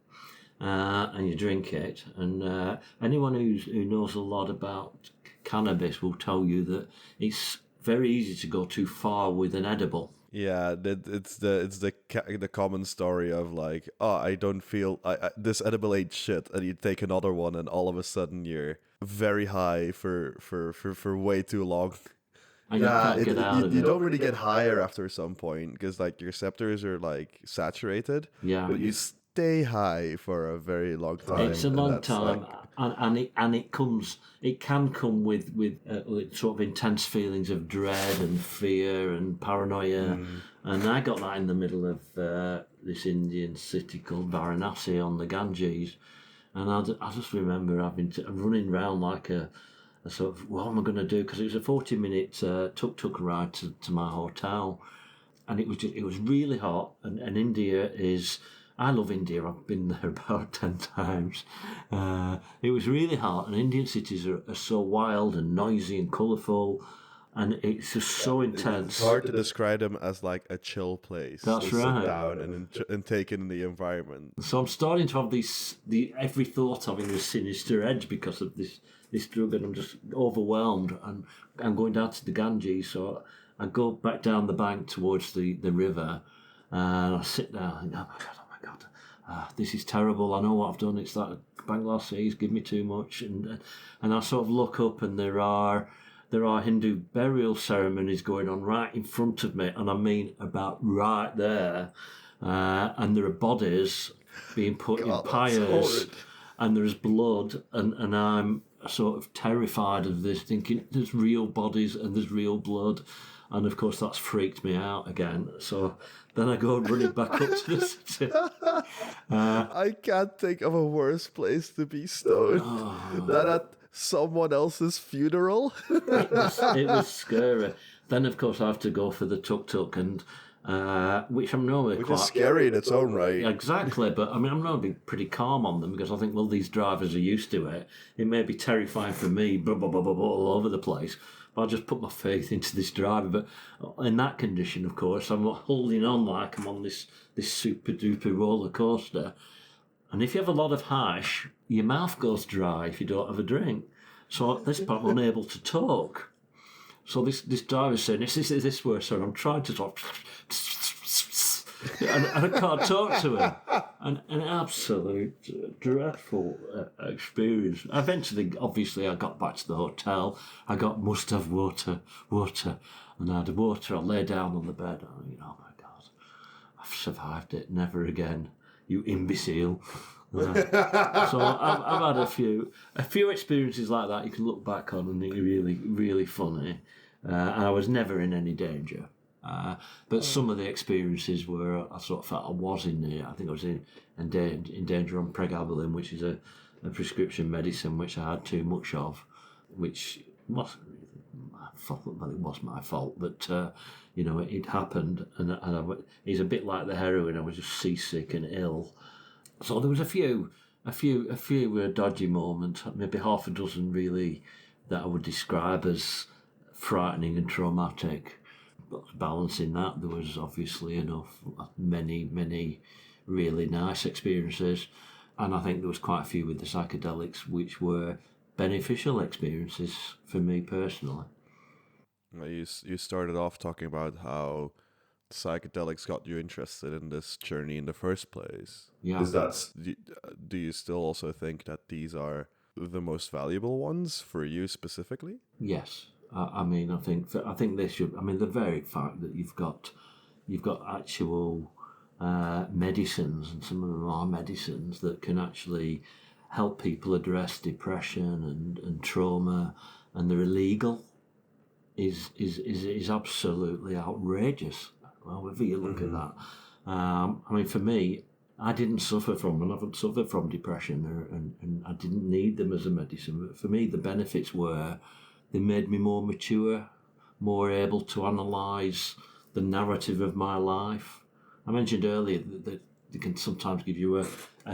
Speaker 2: and you drink it. And anyone who knows a lot about cannabis will tell you that it's very easy to go too far with an edible.
Speaker 1: Yeah, it's the common story of like, oh, I don't feel this edible ain't shit, and you take another one, and all of a sudden you're very high for way too long.
Speaker 2: And you can't get out of
Speaker 1: you
Speaker 2: it.
Speaker 1: don't really get higher after some point because like your receptors are like saturated.
Speaker 2: Yeah.
Speaker 1: But you stay high for a very long time.
Speaker 2: It's a
Speaker 1: and
Speaker 2: long
Speaker 1: that's,
Speaker 2: time,
Speaker 1: like,
Speaker 2: and it can come with sort of intense feelings of dread and fear and paranoia, and I got that in the middle of this Indian city called Varanasi on the Ganges, and I just remember running around like a sort of, what am I going to do? Because it was a 40-minute tuk-tuk ride to my hotel, and it was really hot, and India is. I love India. I've been there about 10 times. It was really hot, and Indian cities are so wild and noisy and colourful, and it's just so intense.
Speaker 1: It's hard to describe them as like a chill place.
Speaker 2: That's
Speaker 1: to
Speaker 2: right.
Speaker 1: Sit down and take in the environment.
Speaker 2: So I'm starting to have every thought having a sinister edge because of this drug, and I'm just overwhelmed. And I'm going down to the Ganges, so I go back down the bank towards the river, and I sit down and think, oh my God, this is terrible. I know what I've done. It's that Bangladesh give me too much, and I sort of look up, and there are Hindu burial ceremonies going on right in front of me, and I mean about right there, and there are bodies being put in pyres, and there's blood, and I'm sort of terrified of this, thinking there's real bodies and there's real blood. And of course, that's freaked me out again. So then I go running back up to the city.
Speaker 1: I can't think of a worse place to be stoned than at someone else's funeral.
Speaker 2: It was scary. Then, of course, I have to go for the tuk-tuk, and which I'm normally
Speaker 1: Which
Speaker 2: quite
Speaker 1: is scary in its own right.
Speaker 2: Exactly, but I mean, I'm normally pretty calm on them because I think, well, these drivers are used to it. It may be terrifying for me, blah, blah, blah, blah, blah, all over the place. I'll just put my faith into this driver. But in that condition, of course, I'm holding on like I'm on this super duper roller coaster. And if you have a lot of hash, your mouth goes dry if you don't have a drink. So at this point, I'm unable to talk. So this driver's saying, this way, sir. I'm trying to talk. And I can't talk to him. An absolute dreadful experience. Eventually, obviously, I got back to the hotel. I must have water. And I had water. I lay down on the bed. I think, oh my God, I've survived it. Never again, you imbecile. So I've had a few experiences like that you can look back on and think are really, really funny. And I was never in any danger. But some of the experiences where I sort of felt I was I think I was in danger on pregabalin, which is a prescription medicine which I had too much of, which wasn't really my fault. Well, it was my fault, but it happened, and it's a bit like the heroin. I was just seasick and ill. So there was a few dodgy moments, maybe half a dozen really that I would describe as frightening and traumatic. But balancing that, there was obviously many really nice experiences, and I think there was quite a few with the psychedelics which were beneficial experiences for me personally.
Speaker 1: You started off talking about how psychedelics got you interested in this journey in the first place.
Speaker 2: Yeah.
Speaker 1: Do you still also think that these are the most valuable ones for you specifically?
Speaker 2: Yes. I mean, I think they should. I mean, the very fact that you've got actual medicines, and some of them are medicines that can actually help people address depression and trauma, and they're illegal, is absolutely outrageous. However you look at that. I mean, for me, I didn't suffer from, and I haven't suffered from depression, and I didn't need them as a medicine. But for me, the benefits were they made me more mature, more able to analyse the narrative of my life. I mentioned earlier that they can sometimes give you a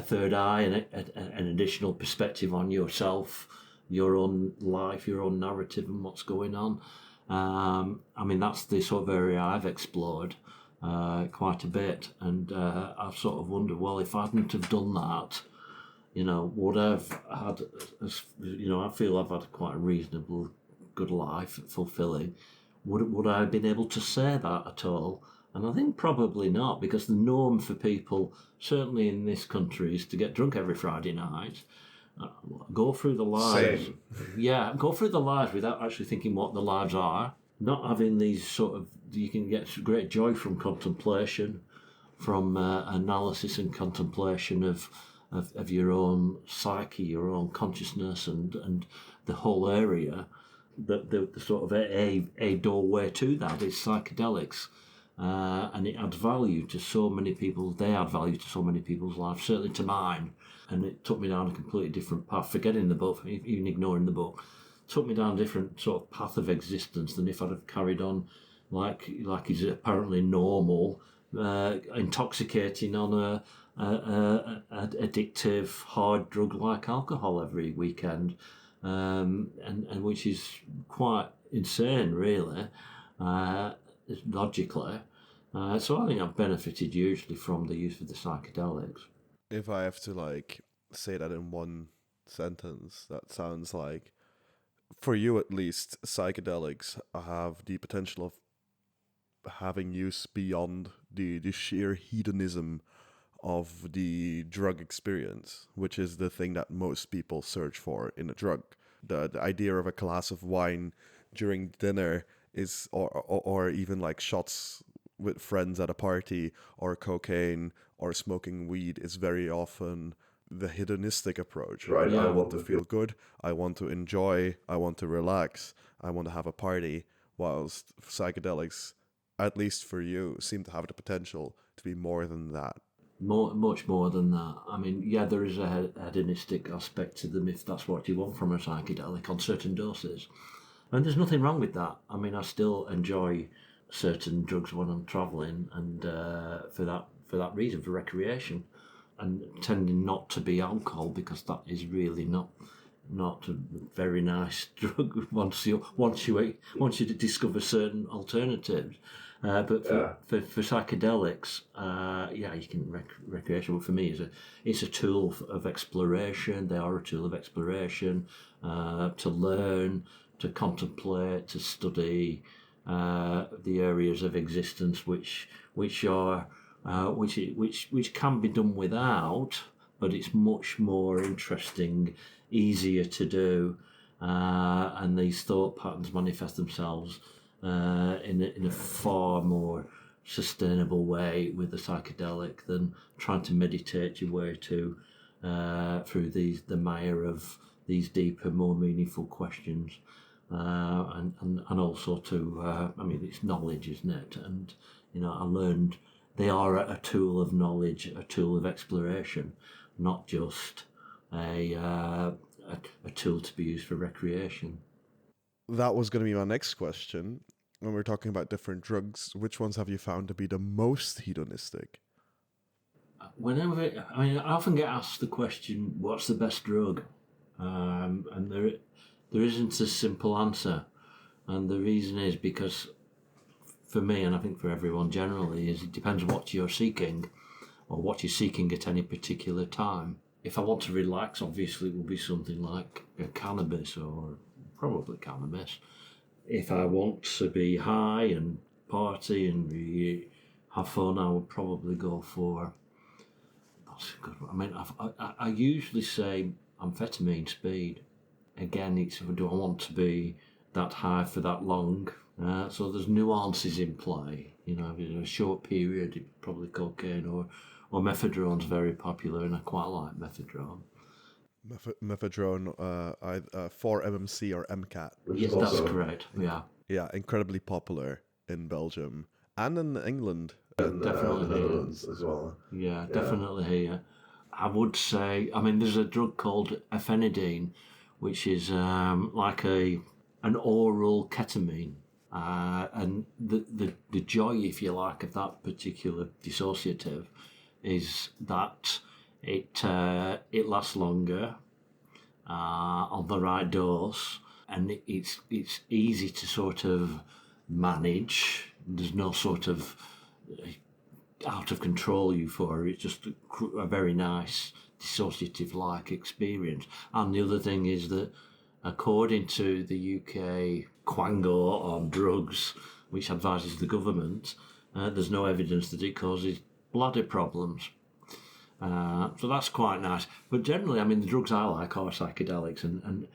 Speaker 2: third eye and an additional perspective on yourself, your own life, your own narrative and what's going on. I mean, that's the sort of area I've explored quite a bit, and I've sort of wondered, well, if I hadn't have done that, would I've had, I feel I've had quite a reasonable, good life, fulfilling. Would I have been able to say that at all? And I think probably not, because the norm for people, certainly in this country, is to get drunk every Friday night, go through the lives.
Speaker 3: Same.
Speaker 2: Yeah, go through the lives without actually thinking what the lives are. Not having these sort of, you can get great joy from contemplation, from analysis and contemplation of your own psyche, your own consciousness, and the whole area. The sort of a doorway to that is psychedelics. And it adds value to so many people. They add value to so many people's lives, certainly to mine. And it took me down a completely different path, forgetting the book, even ignoring the book. It took me down a different sort of path of existence than if I'd have carried on like is apparently normal, intoxicating on a addictive hard drug like alcohol every weekend, and which is quite insane, really. Logically. So I think I've benefited hugely from the use of the psychedelics.
Speaker 1: If I have to say that in one sentence, that sounds like, for you at least, psychedelics have the potential of having use beyond the sheer hedonism of the drug experience, which is the thing that most people search for in a drug. The idea of a glass of wine during dinner is, or even like shots with friends at a party, or cocaine, or smoking weed, is very often the hedonistic approach, right?
Speaker 3: Yeah.
Speaker 1: I want to feel good, I want to enjoy, I want to relax, I want to have a party, whilst psychedelics, at least for you, seem to have the potential to be more than that.
Speaker 2: Much more than that. I mean, yeah, there is a hedonistic aspect to them if that's what you want from a psychedelic on certain doses. And there's nothing wrong with that. I mean, I still enjoy certain drugs when I'm travelling, and for that reason, for recreation, and tending not to be alcohol, because that is really not a very nice drug once you discover certain alternatives. But for psychedelics, you can recreation. But for me, it's a tool of exploration. They are a tool of exploration, to learn, to contemplate, to study the areas of existence which can be done without, but it's much more interesting, easier to do, and these thought patterns manifest themselves in a far more sustainable way with the psychedelic than trying to meditate your way to through the mire of these deeper, more meaningful questions. And also to, I mean, it's knowledge, isn't it? And, I learned they are a tool of knowledge, a tool of exploration, not just a tool to be used for recreation.
Speaker 1: That was going to be my next question. When we're talking about different drugs, which ones have you found to be the most hedonistic?
Speaker 2: I often get asked the question, what's the best drug? And there isn't a simple answer. And the reason is because for me, and I think for everyone generally, is it depends what you're seeking, or what you're seeking at any particular time. If I want to relax, obviously it will be something like cannabis, or probably cannabis. If I want to be high and party and have fun, I would probably go for, that's a good one. I mean, I usually say amphetamine speed. Again, it's, do I want to be that high for that long? So there's nuances in play. In a short period, it's probably cocaine, or mephedrone's very popular, and I quite like mephedrone.
Speaker 1: Mephedrone, 4-MMC or MCAT.
Speaker 2: Yes, that's correct. Yeah.
Speaker 1: Yeah, incredibly popular in Belgium and in England.
Speaker 3: And
Speaker 2: Definitely
Speaker 3: the Netherlands as well.
Speaker 2: Yeah, definitely here. I would say, I mean, there's a drug called ephenidine, which is like an oral ketamine. And the joy, if you like, of that particular dissociative is that it lasts longer on the right dose, and it's easy to sort of manage. There's no sort of out of control euphoria. It's just a very nice dissociative-like experience. And the other thing is that, according to the UK Quango on drugs, which advises the government, there's no evidence that it causes bladder problems. So that's quite nice. But generally, I mean, the drugs I like are psychedelics, and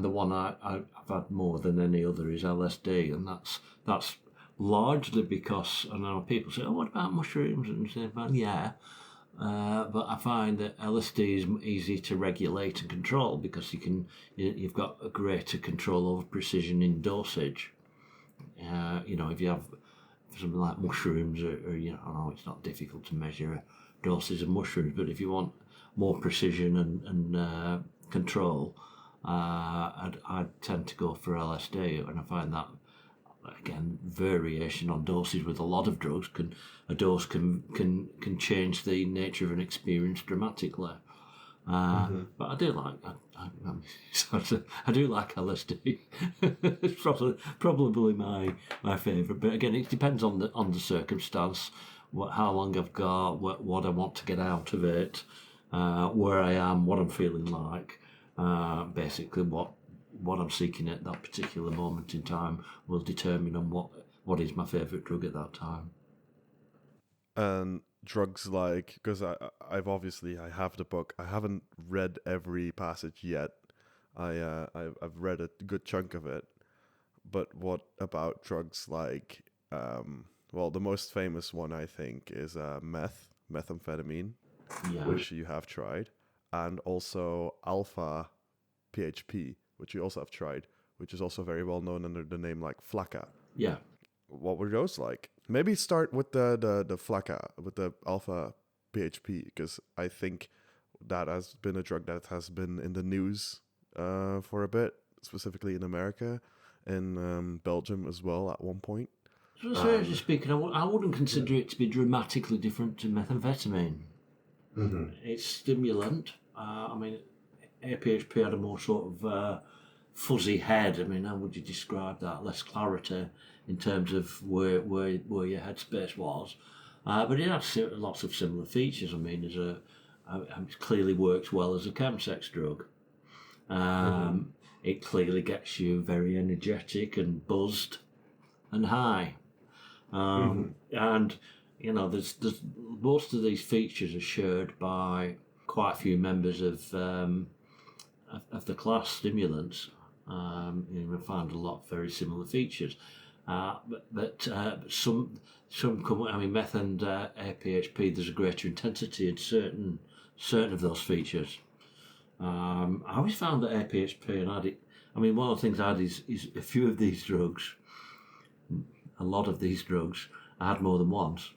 Speaker 2: the one I've had more than any other is LSD, and that's largely because I know people say, "Oh, what about mushrooms?" And say, "Well, yeah." But I find that LSD is easy to regulate and control because you've got a greater control over precision in dosage. If you have something like mushrooms, or I know it's not difficult to measure doses of mushrooms, but if you want more precision and control, I'd tend to go for LSD, and I find that, again, variation on doses with a lot of drugs a dose can change the nature of an experience dramatically. But I do like I do like LSD. It's probably my favourite. But again, it depends on the circumstance, how long I've got, what I want to get out of it, where I am, what I'm feeling like. Basically, what I'm seeking at that particular moment in time will determine on what is my favourite drug at that time.
Speaker 1: And drugs like, because I have the book. I haven't read every passage yet. I've read a good chunk of it. But what about drugs like, the most famous one I think is methamphetamine,
Speaker 2: Yeah.
Speaker 1: which you have tried, and also alpha PHP, which you also have tried, which is also very well known under the name like Flakka.
Speaker 2: Yeah.
Speaker 1: What were those like? Maybe start with the Flakka, with the alpha PHP, because I think that has been a drug that has been in the news for a bit, specifically in America, in Belgium as well at one point.
Speaker 2: So seriously speaking, I wouldn't consider it to be dramatically different to methamphetamine.
Speaker 3: Mm-hmm.
Speaker 2: It's stimulant. I mean, APHP had a more sort of fuzzy head. I mean, how would you describe that? Less clarity in terms of where your headspace was. But it had lots of similar features. I mean, it clearly works well as a chemsex drug. It clearly gets you very energetic and buzzed and high. And there's most of these features are shared by quite a few members of the class stimulants. We find a lot of very similar features, but some come. I mean, meth and APHP, there's a greater intensity in certain of those features. I always found that APHP and addict. I mean, one of the things I had is a few of these drugs. A lot of these drugs I had more than once.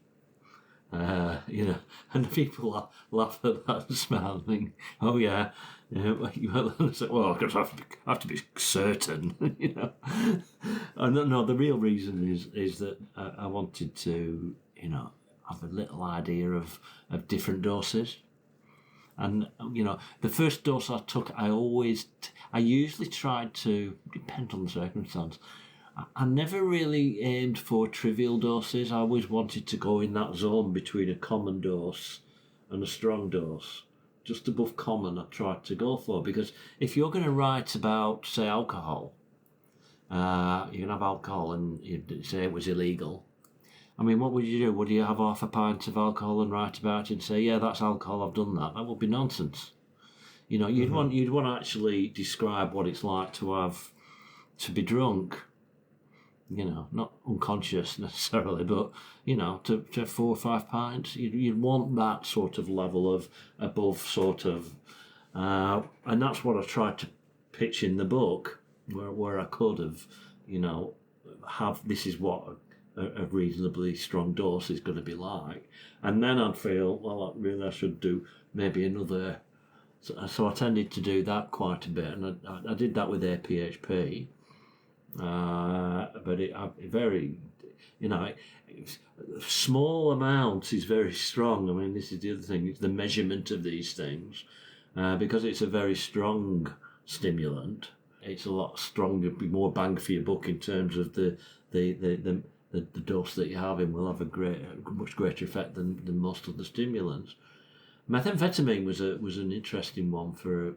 Speaker 2: And people laugh at that and smile and think, "Oh yeah, well, because I have to be certain," And no, the real reason is that I wanted to, have a little idea of different doses. And the first dose I took, I usually tried to depend on the circumstance. I never really aimed for trivial doses. I always wanted to go in that zone between a common dose and a strong dose. Just above common I tried to go for, because if you're going to write about, say, alcohol, you can have alcohol and you say it was illegal. I mean, what would you do? Would you have half a pint of alcohol and write about it and say, yeah, that's alcohol, I've done that? That would be nonsense. You'd want to actually describe what it's like to be drunk. Not unconscious necessarily, but, to 4 or 5 pints, you'd want that sort of level of above sort of, and that's what I tried to pitch in the book, where I could have, this is what a reasonably strong dose is going to be like. And then I'd feel, well, I should do maybe another, so I tended to do that quite a bit, and I did that with APHP. but very, you know, small amounts is very strong. I mean, this is the other thing, it's the measurement of these things. Because it's a very strong stimulant, it's a lot stronger, be more bang for your buck in terms of the dose that you're having will have a much greater effect than most of the stimulants. Methamphetamine was an interesting one for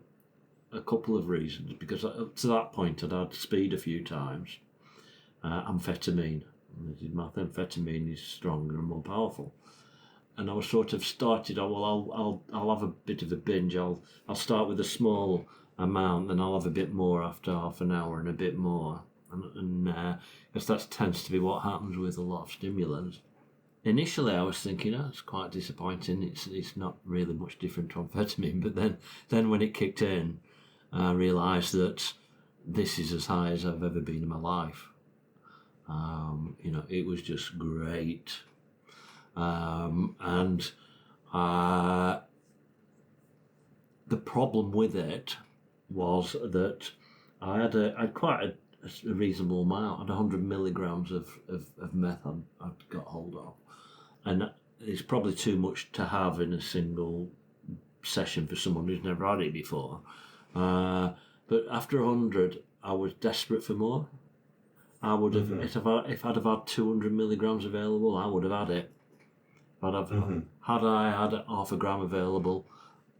Speaker 2: a couple of reasons, because up to that point I'd had speed a few times. Amphetamine, methamphetamine is stronger and more powerful. And I was sort of started. I'll have a bit of a binge. I'll start with a small amount, then I'll have a bit more after half an hour and a bit more, and because that tends to be what happens with a lot of stimulants. Initially, I was thinking, it's quite disappointing. It's not really much different to amphetamine. But then when it kicked in, I realised that this is as high as I've ever been in my life. It was just great. And the problem with it was that I had quite a reasonable amount. I had 100 milligrams of meth I'd got hold of, and it's probably too much to have in a single session for someone who's never had it before. But after 100, I was desperate for more. I would have, if I'd have had 200 milligrams available, I would have had it. Had I had half a gram available,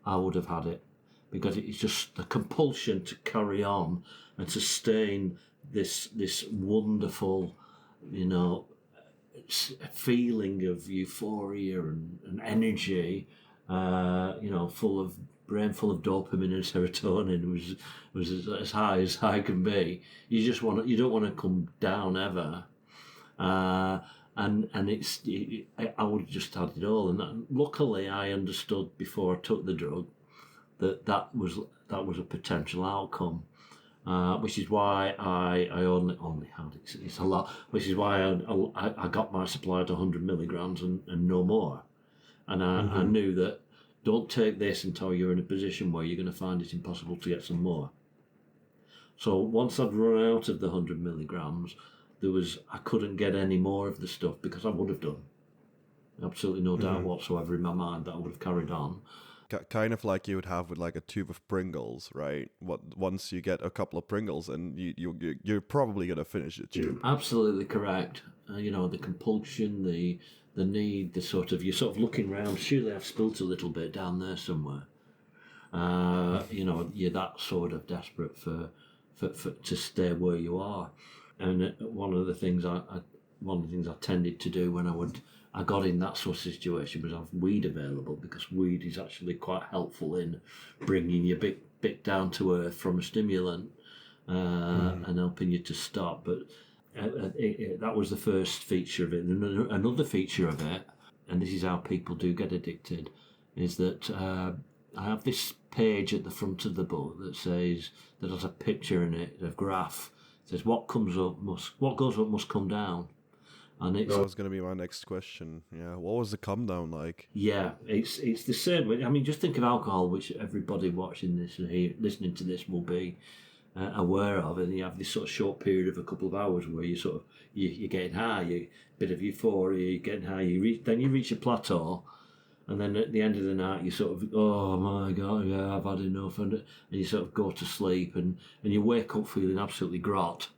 Speaker 2: I would have had it, because it's just the compulsion to carry on and sustain this wonderful, feeling of euphoria and energy, full of dopamine and serotonin was as high as high can be. You don't want to come down ever. And I would have just had it all. And luckily, I understood before I took the drug that was a potential outcome, which is why I only had it. It's a lot. Which is why I got my supply to 100 milligrams and no more. And I knew that don't take this until you're in a position where you're going to find it impossible to get some more. So once I'd run out of the 100 milligrams, I couldn't get any more of the stuff, because I would have done. Absolutely no doubt whatsoever in my mind that I would have carried on.
Speaker 1: Kind of like you would have with like a tube of Pringles, right? Once you get a couple of Pringles, and you're probably gonna finish the tube.
Speaker 2: Absolutely correct. The compulsion, the need, you're sort of looking around. Surely I've spilt a little bit down there somewhere. You're that sort of desperate for to stay where you are. And one of the things I tended to do when I got in that sort of situation was have weed available, because weed is actually quite helpful in bringing you a bit down to earth from a stimulant and helping you to stop. But that was the first feature of it. And another feature of it, and this is how people do get addicted, is that I have this page at the front of the book that has a picture in it, a graph. It says what goes up must come down. And that
Speaker 1: was going to be my next question. Yeah, what was the come down like?
Speaker 2: Yeah, it's the same. I mean, just think of alcohol, which everybody watching this and listening to this will be aware of, and you have this sort of short period of a couple of hours where you're getting high, a bit of euphoria, you're getting high, then you reach a plateau, and then at the end of the night you sort of, oh my God, yeah, I've had enough, and you sort of go to sleep, and you wake up feeling absolutely grot.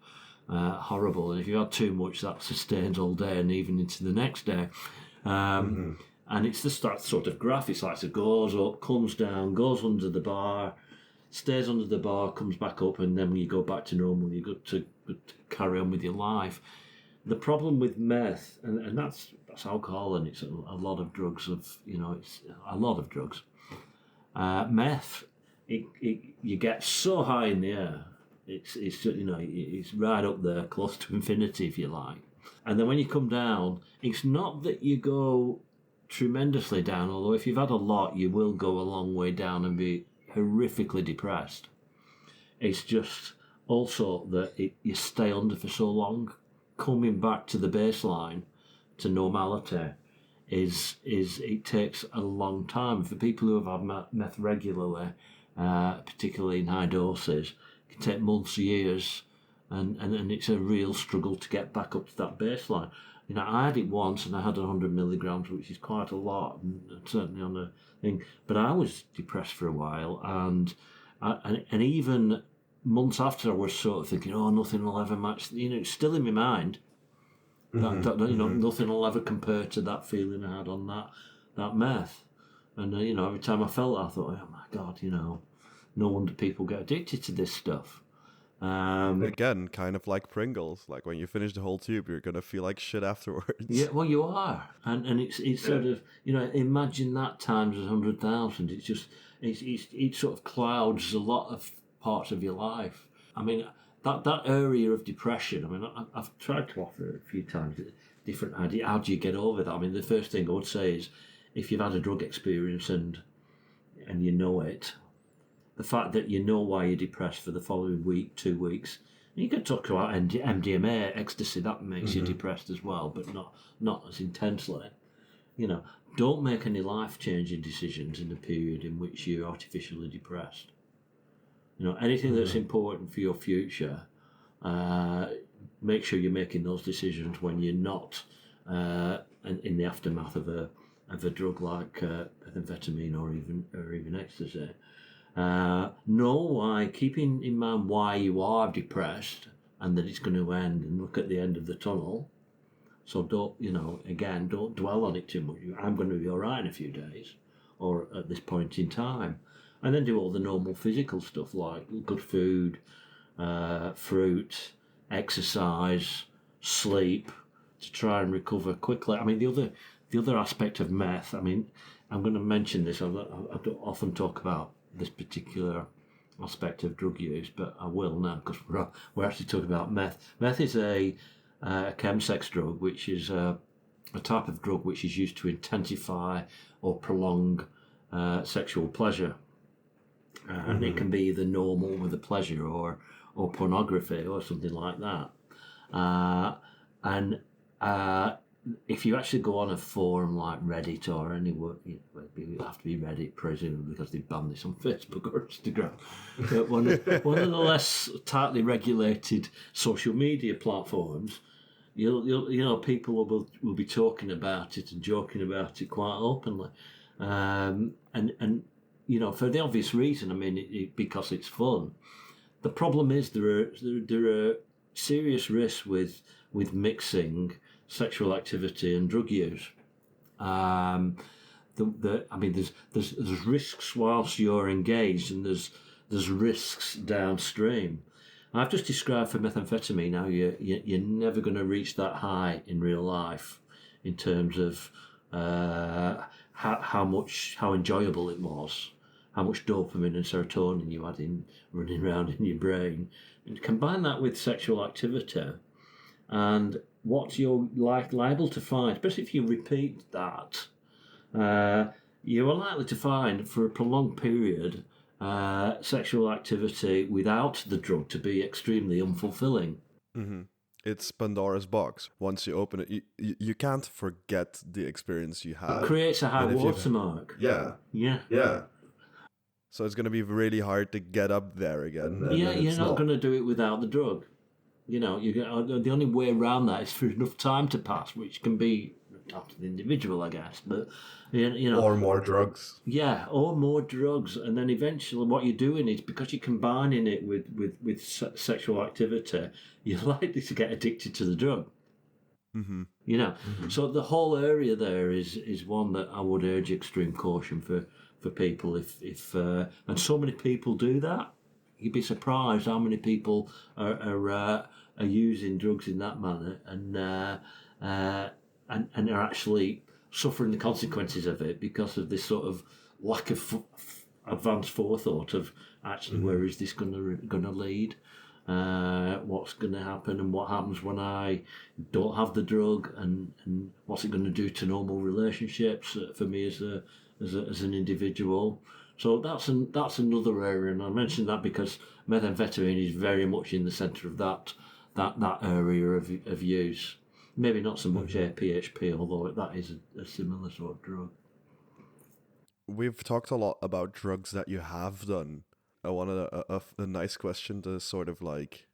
Speaker 2: Horrible, and if you had too much, that sustains all day and even into the next day. And it's that sort of graph. It's like it goes up, comes down, goes under the bar, stays under the bar, comes back up, and then when you go back to normal, you're good to carry on with your life. The problem with meth, and that's alcohol, and it's a lot of drugs. It's a lot of drugs. Meth, you get so high in the air. It's right up there, close to infinity, if you like. And then when you come down, it's not that you go tremendously down, although if you've had a lot, you will go a long way down and be horrifically depressed. It's just also that you stay under for so long. Coming back to the baseline, to normality, it takes a long time. For people who have had meth regularly, particularly in high doses, it can take months, years, and it's a real struggle to get back up to that baseline. You know, I had it once and I had 100 milligrams, which is quite a lot, and certainly on a thing. But I was depressed for a while, and even months after, I was sort of thinking, oh, nothing will ever match. You know, it's still in my mind. You know, nothing will ever compare to that feeling I had on that meth. And you know, every time I felt it, I thought, oh my God, you know, no wonder people get addicted to this stuff.
Speaker 1: Again, kind of like Pringles. Like when you finish the whole tube, you're gonna feel like shit afterwards.
Speaker 2: Yeah, well, you are, and it's sort of, you know, imagine that times 100,000. It's just it sort of clouds a lot of parts of your life. I mean, that area of depression. I mean, I've tried to offer a few times different idea. How do you get over that? I mean, the first thing I would say is if you've had a drug experience and you know it, the fact that you know why you're depressed for the following week, 2 weeks. And you can talk about MDMA, ecstasy, that makes you depressed as well, but not as intensely. You know, don't make any life-changing decisions in the period in which you're artificially depressed. You know, anything that's important for your future, make sure you're making those decisions when you're not in the aftermath of a drug like methamphetamine or even ecstasy. Know why, keeping in mind why you are depressed and that it's going to end, and look at the end of the tunnel. So don't, you know, again, don't dwell on it too much. I'm going to be all right in a few days or at this point in time. And then do all the normal physical stuff like good food, fruit, exercise, sleep to try and recover quickly. I mean, the other aspect of meth, I mean, I'm going to mention this. I don't often talk about this particular aspect of drug use, but I will now because we're actually talking about meth. Meth is a chemsex drug, which is a type of drug which is used to intensify or prolong sexual pleasure. And it can be either normal with a pleasure or pornography or something like that. And if you actually go on a forum like Reddit or anywhere, you have to be Reddit, presumably, because they banned this on Facebook or Instagram. But one of the less tightly regulated social media platforms, you know, people will be talking about it and joking about it quite openly, and you know, for the obvious reason. I mean, because it's fun. The problem is there are serious risks with mixing sexual activity and drug use. I mean, there's risks whilst you're engaged, and there's risks downstream. I've just described for methamphetamine how you're never going to reach that high in real life in terms of how enjoyable it was, how much dopamine and serotonin you had running around in your brain, and combine that with sexual activity, and what you're liable to find, especially if you repeat that, you are likely to find for a prolonged period sexual activity without the drug to be extremely unfulfilling.
Speaker 1: It's Pandora's box. Once you open it, you can't forget the experience you had.
Speaker 2: It creates a high watermark.
Speaker 3: Yeah.
Speaker 2: Yeah.
Speaker 3: Yeah.
Speaker 1: So it's going to be really hard to get up there again.
Speaker 2: Yeah, you're not going to do it without the drug. You know, the only way around that is for enough time to pass, which can be up to the individual, I guess. But you know,
Speaker 3: Or more drugs.
Speaker 2: yeah, or more drugs, and then eventually, what you're doing is, because you're combining it with sexual activity, you're likely to get addicted to the drug. You know, so the whole area there is one that I would urge extreme caution for people. If and so many people do that, you'd be surprised how many people are using drugs in that manner and are actually suffering the consequences of it because of this sort of lack of advanced forethought of actually where is this going to lead, what's going to happen, and what happens when I don't have the drug, and what's it going to do to normal relationships for me as an individual. So that's another area, and I mentioned that because methamphetamine is very much in the centre of that area of use. Maybe not so much PHP, although that is a similar sort of drug.
Speaker 1: We've talked a lot about drugs that you have done. I wanted a nice question to sort of like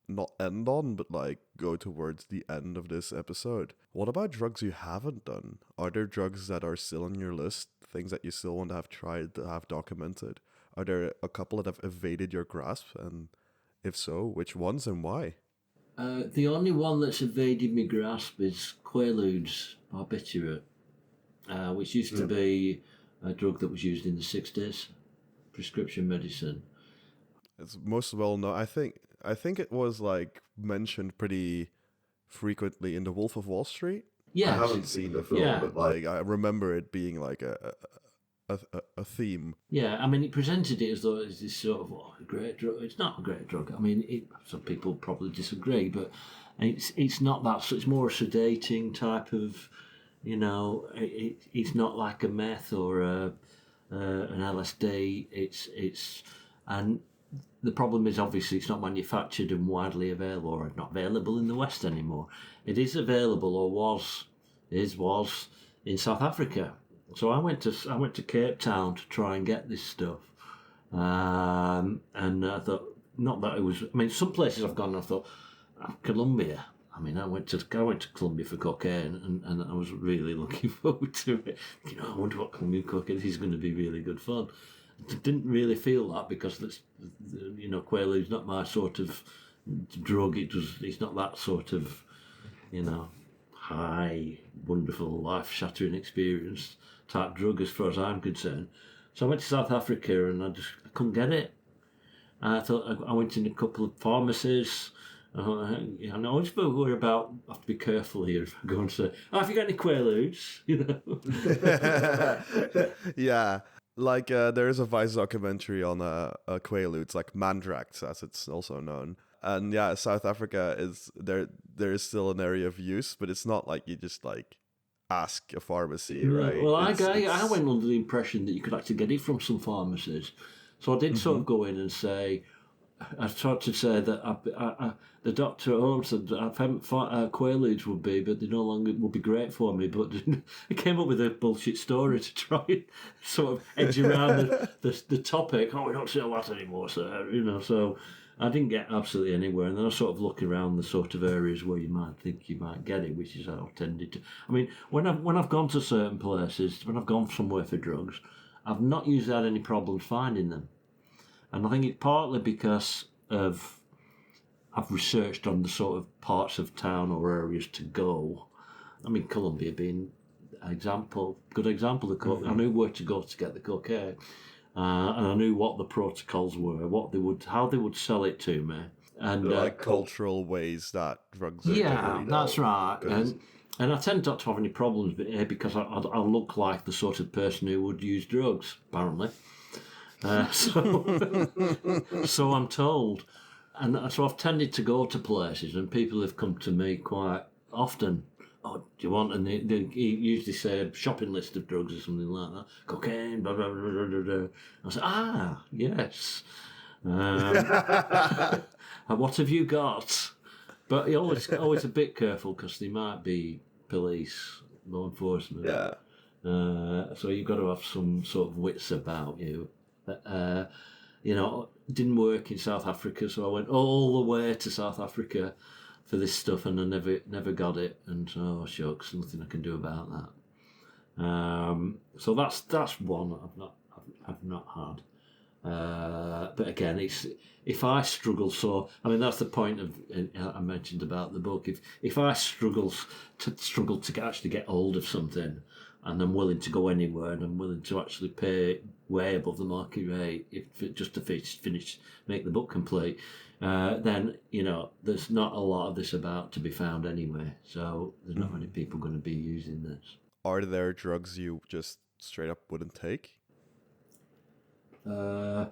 Speaker 1: not end on, but like go towards the end of this episode. What about drugs you haven't done? Are there drugs that are still on your list? Things that you still want to have tried, to have documented? Are there a couple that have evaded your grasp? And if so, which ones and why?
Speaker 2: The only one that's evaded my grasp is Quaaludes barbiturate, which used to be a drug that was used in the 60s, prescription medicine.
Speaker 1: It's most well known. I think it was like mentioned pretty frequently in The Wolf of Wall Street.
Speaker 2: Yes.
Speaker 3: I haven't seen the film,
Speaker 2: Yeah.
Speaker 3: but
Speaker 1: Like I remember it being like a theme.
Speaker 2: Yeah, I mean, it presented it as though it's this sort of a great drug. It's not a great drug. I mean, some people probably disagree, but it's not that. So it's more a sedating type of, it's not like a meth or an LSD. And the problem is obviously it's not manufactured and widely available, or not available in the West anymore. It is available, or was in South Africa. So I went to Cape Town to try and get this stuff, and I thought, not that it was. I mean, some places I've gone, and I thought, Colombia. I mean, I went to Colombia for cocaine, and I was really looking forward to it. I wonder what Colombian cocaine is going to be really good fun. I didn't really feel that because Quaalude's not my sort of drug. It's not that sort of, high, wonderful, life-shattering experience type drug as far as I'm concerned. So I went to South Africa and I couldn't get it. And I thought I went in a couple of pharmacies. I always worry about. I have to be careful here if I go and say, have you got any Quaaludes?
Speaker 1: Yeah. Like there is a Vice documentary on Quaaludes, like Mandrax, as it's also known. And yeah, South Africa is there. There is still an area of use, but it's not like you just like ask a pharmacy, right?
Speaker 2: Well, I went under the impression that you could actually get it from some pharmacies, so I did sort of go in and say, I tried to say that the doctor at home said that Quaaludes would be, but they no longer would be great for me. But I came up with a bullshit story to try and sort of edge around the topic. Oh, we don't sell that anymore, sir. So I didn't get absolutely anywhere. And then I sort of look around the sort of areas where you might think you might get it, which is how I tended to. I mean, when I've gone to certain places, when I've gone somewhere for drugs, I've not usually had any problems finding them. And I think it's partly because I've researched on the sort of parts of town or areas to go. I mean, Colombia being good example. I knew where to go to get the cocaine, and I knew what the protocols were, how they would sell it to me, and
Speaker 1: like cultural ways that drugs are carried
Speaker 2: that's
Speaker 1: out.
Speaker 2: right. And I tend not to have any problems because I look like the sort of person who would use drugs, apparently. So I'm told, and so I've tended to go to places, and people have come to me quite often. Oh, do you want? And they usually say a shopping list of drugs or something like that. Cocaine, blah blah blah blah blah. I say, yes. What have you got? But you're always a bit careful because they might be police, law enforcement.
Speaker 1: Yeah.
Speaker 2: So you've got to have some sort of wits about you. Didn't work in South Africa, so I went all the way to South Africa for this stuff, and I never got it. And shucks, nothing I can do about that. So that's one I've not had. But again, it's if I struggle. So I mean, that's the point of I mentioned about the book. If I struggle to actually get hold of something, and I'm willing to go anywhere, and I'm willing to actually pay way above the market rate just to make the book complete, then there's not a lot of this about to be found anyway. So there's not many people going to be using this.
Speaker 1: Are there drugs you just straight up wouldn't take?
Speaker 2: No.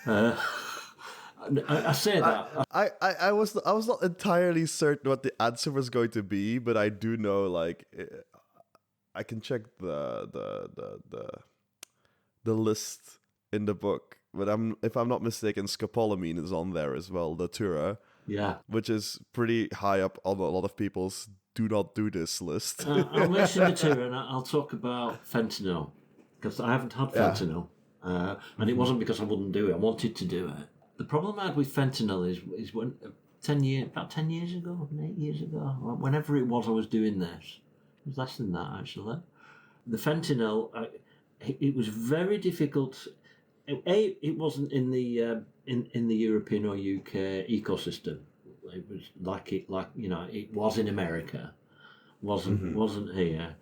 Speaker 2: I say that.
Speaker 1: I was not entirely certain what the answer was going to be, but I do know like I can check the list in the book, but if I'm not mistaken, scopolamine is on there as well, Datura.
Speaker 2: Yeah.
Speaker 1: Which is pretty high up on a lot of people's do not do this list.
Speaker 2: I'll mention Datura and I'll talk about fentanyl because I haven't had fentanyl. And it wasn't because I wouldn't do it. I wanted to do it. The problem I had with fentanyl is when about 10 years ago, 8 years ago, whenever it was I was doing this, it was less than that actually. The fentanyl, it was very difficult. It wasn't in the European or UK ecosystem. It was it was in America, wasn't here.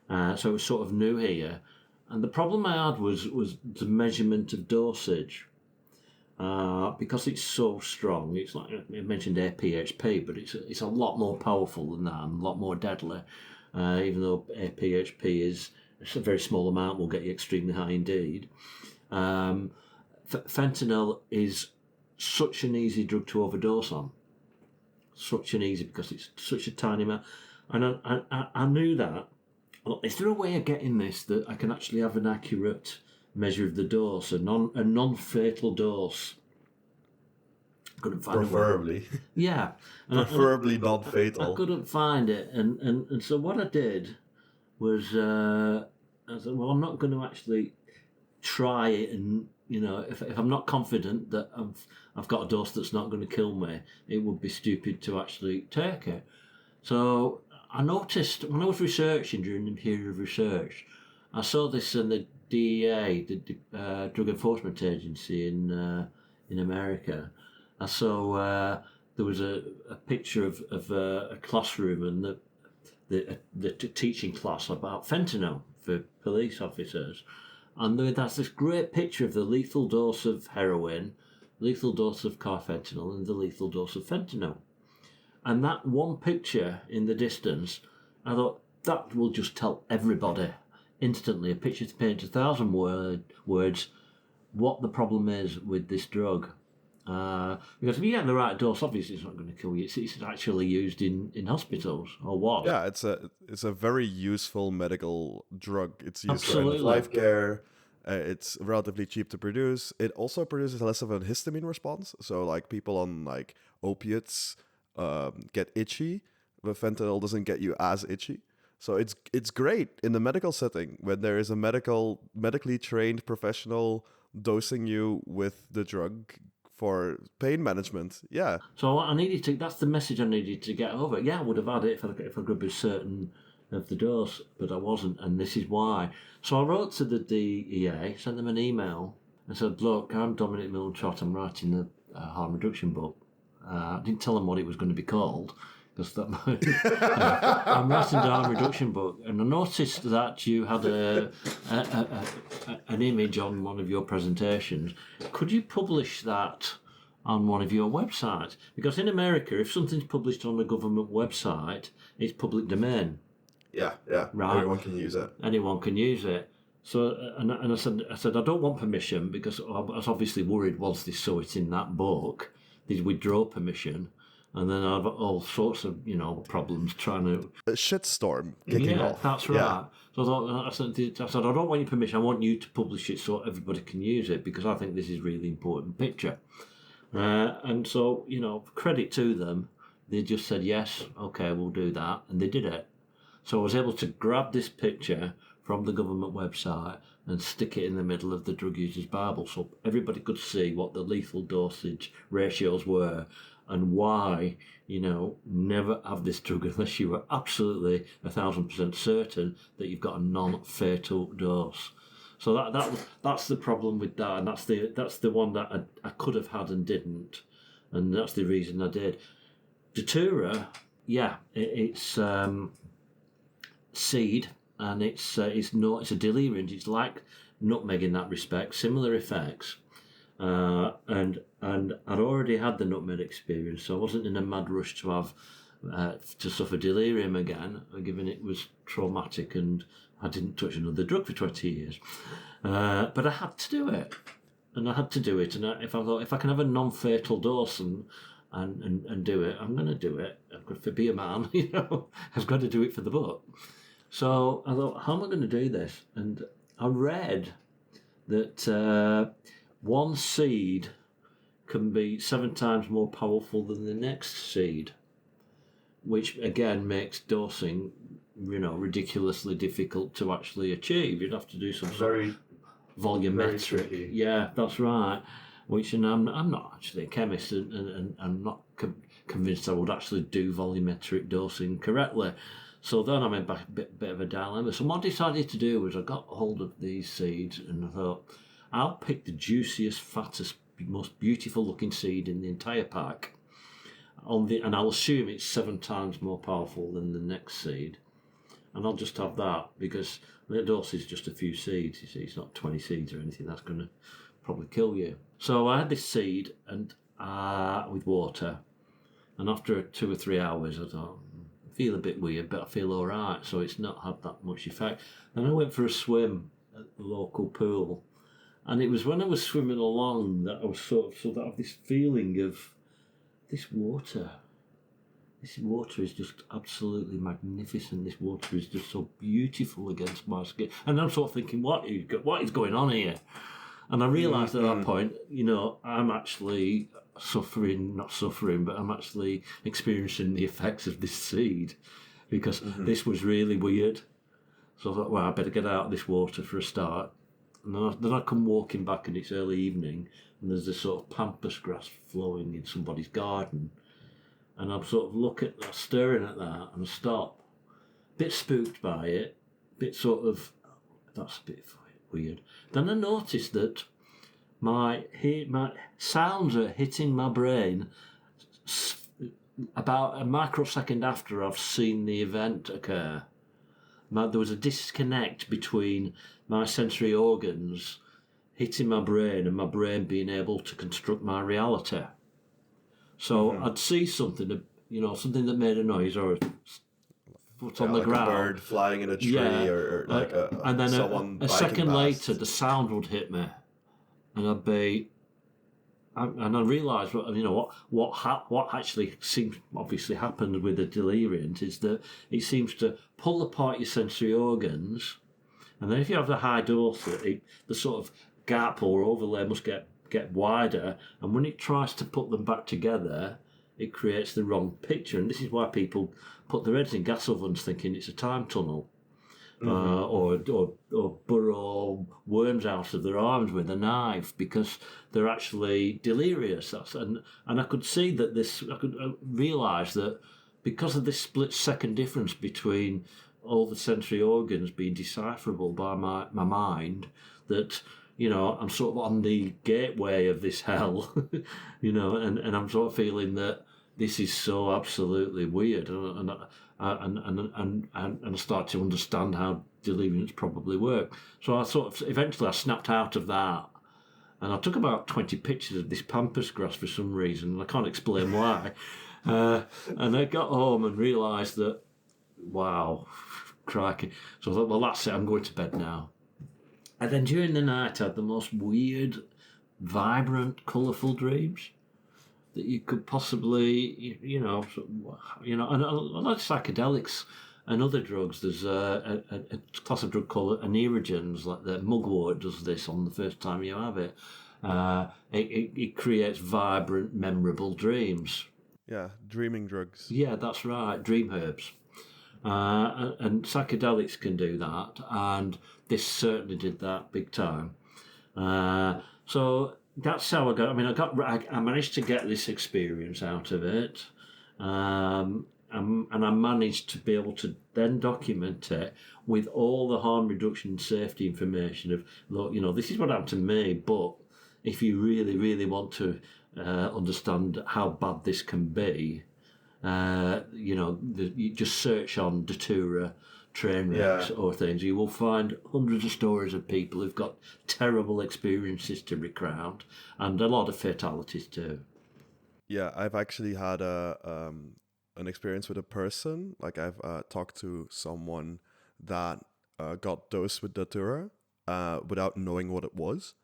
Speaker 2: So it was sort of new here. And the problem I had was the measurement of dosage. Because it's so strong, it's like I mentioned APHP, but it's a lot more powerful than that and a lot more deadly. Even though APHP is a very small amount, will get you extremely high indeed. Fentanyl is such an easy drug to overdose on. Because it's such a tiny amount. And I knew that. Well, is there a way of getting this that I can actually have an accurate measure of the dose, a non-fatal dose? Couldn't find it.
Speaker 3: Preferably.
Speaker 2: Yeah.
Speaker 3: Preferably not fatal.
Speaker 2: I couldn't find it. And so what I did was, I said, well, I'm not going to actually try it, and if I'm not confident that I've got a dose that's not going to kill me, it would be stupid to actually take it. So I noticed when I was researching during the period of research, I saw this in the DEA, the Drug Enforcement Agency in America. I saw there was a picture of a classroom and the teaching class about fentanyl for police officers. And that's this great picture of the lethal dose of heroin, lethal dose of carfentanil, and the lethal dose of fentanyl. And that one picture in the distance, I thought, that will just tell everybody instantly. A picture to paint 1,000 words what the problem is with this drug. Because if you get the right dose, obviously it's not going to kill you. It's actually used in hospitals, or what?
Speaker 1: Yeah, it's a very useful medical drug. It's used
Speaker 2: Absolutely.
Speaker 1: for life care. It's relatively cheap to produce. It also produces less of a histamine response. So like people on like opiates get itchy, but fentanyl doesn't get you as itchy. So it's great in the medical setting when there is a medically trained professional dosing you with the drug for pain management. Yeah.
Speaker 2: So that's the message I needed to get over. Yeah, I would have had it if I could be certain of the dose, but I wasn't, and this is why. So I wrote to the DEA, sent them an email, and said, look, I'm Dominic Milton Trott, I'm writing the harm reduction book. I didn't tell them what it was going to be called, because I'm writing the harm reduction book, and I noticed that you had an image on one of your presentations. Could you publish that on one of your websites? Because in America, if something's published on a government website, it's public domain.
Speaker 3: Yeah.
Speaker 2: Right.
Speaker 3: Everyone can use it.
Speaker 2: Anyone can use it. So, and I said I don't want permission, because I was obviously worried once they saw it in that book, they'd withdraw permission, and then I'd have all sorts of problems trying to
Speaker 1: A shitstorm kicking off.
Speaker 2: That's right. Yeah. So I said I don't want your permission. I want you to publish it so everybody can use it, because I think this is a really important picture. And so credit to them, they just said yes, okay, we'll do that, and they did it. So I was able to grab this picture from the government website and stick it in the middle of the Drug Users Bible, so everybody could see what the lethal dosage ratios were and why, never have this drug unless you were absolutely 1,000% certain that you've got a non-fatal dose. So that's the problem with that, and that's the one that I could have had and didn't, and that's the reason I did. Datura, yeah, it's seed, and it's a deliriant. It's like nutmeg in that respect, similar effects. And I'd already had the nutmeg experience, so I wasn't in a mad rush to have to suffer delirium again, given it was traumatic and I didn't touch another drug for 20 years. But I had to do it, and I had to do it. And if I can have a non-fatal dose and do it, I'm going to do it. I've got to be a man, I've got to do it for the book. So I thought, how am I going to do this? And I read that one seed can be 7 times more powerful than the next seed, which again makes dosing, ridiculously difficult to actually achieve. You'd have to do some
Speaker 3: Very
Speaker 2: volumetric.
Speaker 3: tricky.
Speaker 2: Yeah, that's right. Which, and I'm not actually a chemist, and I'm not convinced I would actually do volumetric dosing correctly. So then I'm in a bit of a dilemma. So what I decided to do was I got hold of these seeds and I thought, I'll pick the juiciest, fattest, most beautiful looking seed in the entire pack. And I'll assume it's 7 times more powerful than the next seed. And I'll just have that because the dose is just a few seeds. You see, it's not 20 seeds or anything. That's going to probably kill you. So I had this seed and with water. And after 2 or 3 hours, I thought, I feel a bit weird, but I feel all right. So it's not had that much effect. Then I went for a swim at the local pool. And it was when I was swimming along that I was sort of have this feeling of this water. This water is just absolutely magnificent. This water is just so beautiful against my skin. And I'm sort of thinking, what is going on here? And I realised at that point, I'm actually not suffering, but I'm actually experiencing the effects of this seed because this was really weird. So I thought, well, I better get out of this water for a start. And then I come walking back and it's early evening and there's this sort of pampas grass flowing in somebody's garden. And I'm sort of staring at that and I stop. Bit spooked by it, bit sort of, that's a bit weird. Then I noticed that my sounds are hitting my brain about a microsecond after I've seen the event occur. There was a disconnect between my sensory organs hitting my brain and my brain being able to construct my reality. So I'd see something, something that made a noise or a foot on the
Speaker 3: like
Speaker 2: ground.
Speaker 3: a bird flying in a tree or like
Speaker 2: and then
Speaker 3: someone
Speaker 2: a second
Speaker 3: biking
Speaker 2: later,
Speaker 3: past.
Speaker 2: the sound would hit me, and I'd be, and I realised, what actually seems obviously happened with the delirium is that it seems to pull apart your sensory organs, and then if you have the high dose, the sort of gap or overlay must get wider, and when it tries to put them back together, it creates the wrong picture, and this is why people put their heads in gas ovens thinking it's a time tunnel. Or burrow worms out of their arms with a knife because they're actually delirious. And I could see that I could realise that because of this split second difference between all the sensory organs being decipherable by my mind, that I'm sort of on the gateway of this hell, and I'm sort of feeling that this is so absolutely weird, and I start to understand how deliriums probably work. So I eventually I snapped out of that, and I took about 20 pictures of this pampas grass for some reason, and I can't explain why. And I got home and realised that, wow, crikey. So I thought, well, that's it, I'm going to bed now. And then during the night, I had the most weird, vibrant, colourful dreams that you could possibly, and a lot of psychedelics and other drugs. There's a class of drug called anerogens, like the mugwort does this on the first time you have it. It creates vibrant, memorable dreams.
Speaker 1: Yeah, dreaming drugs.
Speaker 2: Yeah, that's right, dream herbs. And psychedelics can do that, and this certainly did that big time. So that's how I got. I mean, I managed to get this experience out of it, and I managed to be able to then document it with all the harm reduction safety information of, look, this is what happened to me, but if you really, really want to understand how bad this can be, you just search on Datura train wrecks or things. You will find hundreds of stories of people who've got terrible experiences to recount, and a lot of fatalities too.
Speaker 1: Yeah, I've actually had an experience with a person. Like I've talked to someone that got dosed with Datura without knowing what it was.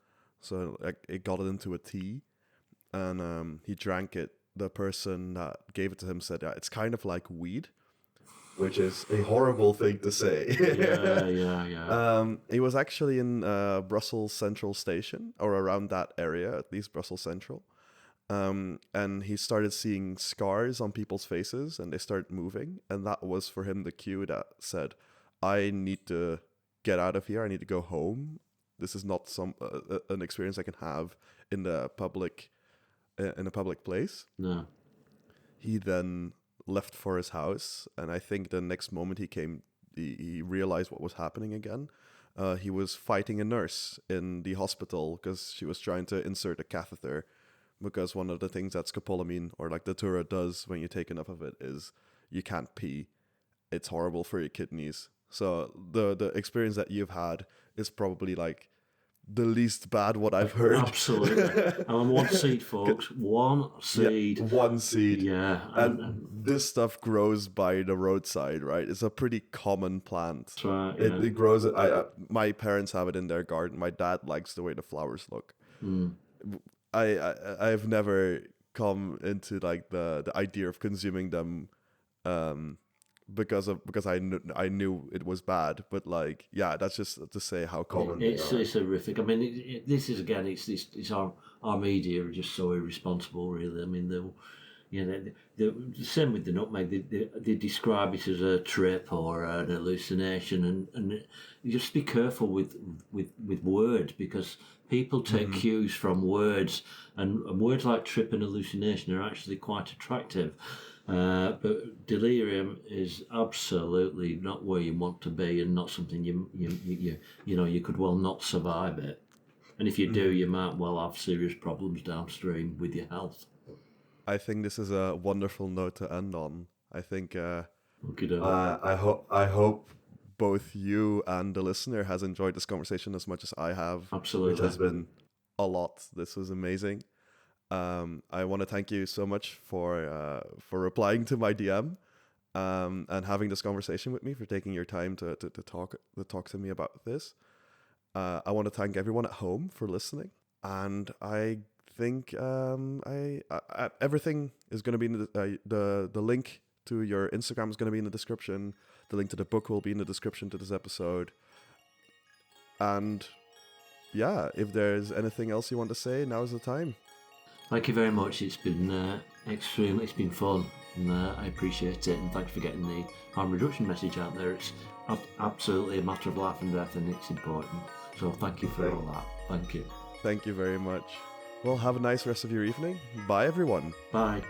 Speaker 1: So like it got it into a tea, and he drank it. The person that gave it to him said, "Yeah, it's kind of like weed,"
Speaker 3: Which is a horrible thing to say.
Speaker 2: Yeah.
Speaker 1: He was actually in Brussels Central Station, or around that area, at least Brussels Central. And he started seeing scars on people's faces, and they started moving. And that was for him the cue that said, "I need to get out of here. I need to go home. this is not an experience I can have in a public place.
Speaker 2: No.
Speaker 1: He then left for his house, and I think the next moment he realized what was happening again. He was fighting a nurse in the hospital because she was trying to insert a catheter, because one of the things that scopolamine or like datura does when you take enough of it is you can't pee. It's horrible for your kidneys. So the experience that you've had is probably like the least bad what I've heard.
Speaker 2: Absolutely. And one seed, folks. One seed.
Speaker 1: Yeah, one seed.
Speaker 2: Yeah.
Speaker 1: And this stuff grows by the roadside, right? It's a pretty common plant.
Speaker 2: That's right, yeah.
Speaker 1: It grows. My parents have it in their garden. My dad likes the way the flowers look. I've never come into like the idea of consuming them because I knew it was bad, but like, yeah, that's just to say how common
Speaker 2: it's horrific. I mean, this is again, it's our media are just so irresponsible, really. I mean, the same with the nutmeg. They describe it as a trip or an hallucination, and you just be careful with words, because people take cues from words, and words like trip and hallucination are actually quite attractive. But delirium is absolutely not where you want to be, and not something you could well not survive it. And if you do, you might well have serious problems downstream with your health.
Speaker 1: I think this is a wonderful note to end on. I think
Speaker 3: I hope
Speaker 1: both you and the listener has enjoyed this conversation as much as I have.
Speaker 2: Absolutely.
Speaker 1: Which has been a lot. This was amazing. I want to thank you so much for replying to my DM and having this conversation with me, for taking your time to talk to me about this. I want to thank everyone at home for listening, and I think everything is going to be in the link to your Instagram is going to be in the description. The link to the book will be in the description to this episode. And yeah, if there's anything else you want to say, now's the time.
Speaker 2: Thank you very much. It's been extremely. It's been fun, and I appreciate it. And thanks for getting the harm reduction message out there. It's absolutely a matter of life and death, and it's important. So thank you for all that. Thank you.
Speaker 1: Thank you very much. Well, have a nice rest of your evening. Bye, everyone.
Speaker 2: Bye.